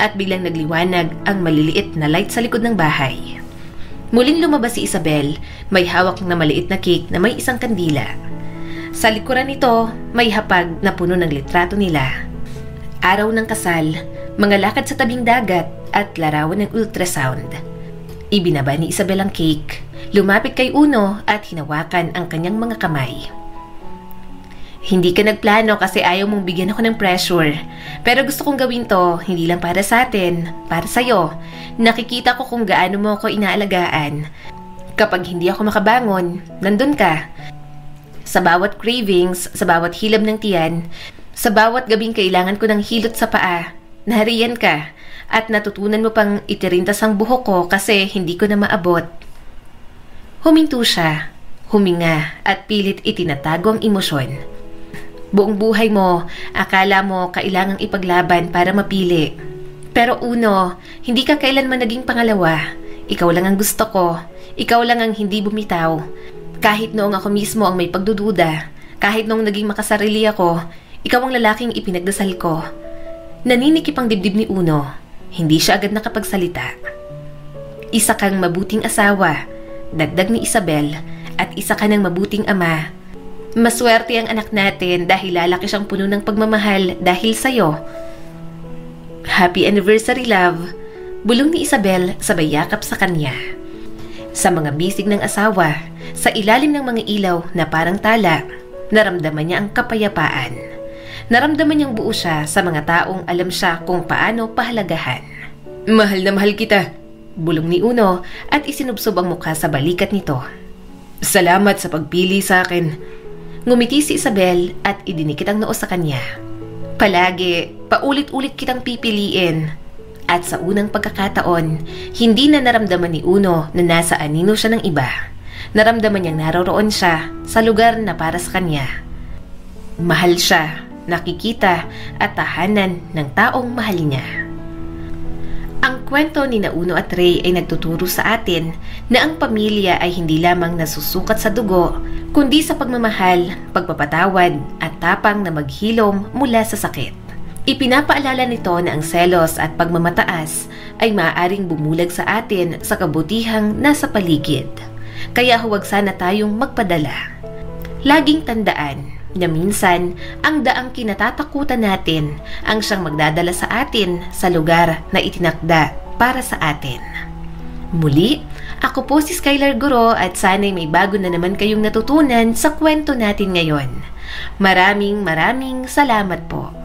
At biglang nagliwanag ang maliliit na light sa likod ng bahay. Muling lumabas si Isabel, may hawak na maliit na cake na may isang kandila. Sa likuran nito, may hapag na puno ng litrato nila. Araw ng kasal, mga lakad sa tabing dagat at larawan ng ultrasound. Ibinaba ni Isabel ang cake, lumapit kay Uno at hinawakan ang kanyang mga kamay. Hindi ka nagplano kasi ayaw mong bigyan ako ng pressure. Pero gusto kong gawin to, hindi lang para sa atin, para sa'yo. Nakikita ko kung gaano mo ako inaalagaan. Kapag hindi ako makabangon, nandun ka. Sa bawat cravings, sa bawat hilab ng tiyan, sa bawat gabing kailangan ko ng hilot sa paa, nahariyan ka. At natutunan mo pang itirintas ang buhok ko kasi hindi ko na maabot. Huminto siya, huminga at pilit itinatago ang emosyon. Buong buhay mo, akala mo kailangang ipaglaban para mapili. Pero Uno, hindi ka kailanman naging pangalawa. Ikaw lang ang gusto ko. Ikaw lang ang hindi bumitaw. Kahit noong ako mismo ang may pagdududa, kahit noong naging makasarili ako, ikaw ang lalaking ipinagdasal ko. Naninikip ang dibdib ni Uno. Hindi siya agad nakapagsalita. Isa kang mabuting asawa, dagdag ni Isabel, at isa ka ng mabuting ama. Maswerte ang anak natin dahil lalaki siyang puno ng pagmamahal dahil sa'yo. Happy anniversary, love. Bulong ni Isabel sabay yakap sa kanya. Sa mga bisig ng asawa, sa ilalim ng mga ilaw na parang tala, naramdaman niya ang kapayapaan. Naramdaman niyang buo siya sa mga taong alam siya kung paano pahalagahan. Mahal na mahal kita, bulong ni Uno at isinubsob ang mukha sa balikat nito. Salamat sa pagpili sa akin. Ngumiti si Isabel at idinikit ang noo sa kanya. Palagi, paulit-ulit kitang pipiliin. At sa unang pagkakataon, hindi na naramdaman ni Uno na nasa anino siya ng iba. Naramdaman niyang naroroon siya sa lugar na para sa kanya. Mahal siya, nakikita at tahanan ng taong mahal niya. Ang kwento ni Uno at Ray ay nagtuturo sa atin na ang pamilya ay hindi lamang nasusukat sa dugo, kundi sa pagmamahal, pagpapatawad at tapang na maghilom mula sa sakit. Ipinapaalala nito na ang selos at pagmamataas ay maaaring bumulag sa atin sa kabutihang nasa paligid. Kaya huwag sana tayong magpadala. Laging tandaan na minsan ang daang kinatatakutan natin ang siyang magdadala sa atin sa lugar na itinakda para sa atin. Muli, ako po si Skylar Guro at sana'y may bago na naman kayong natutunan sa kwento natin ngayon. Maraming salamat po.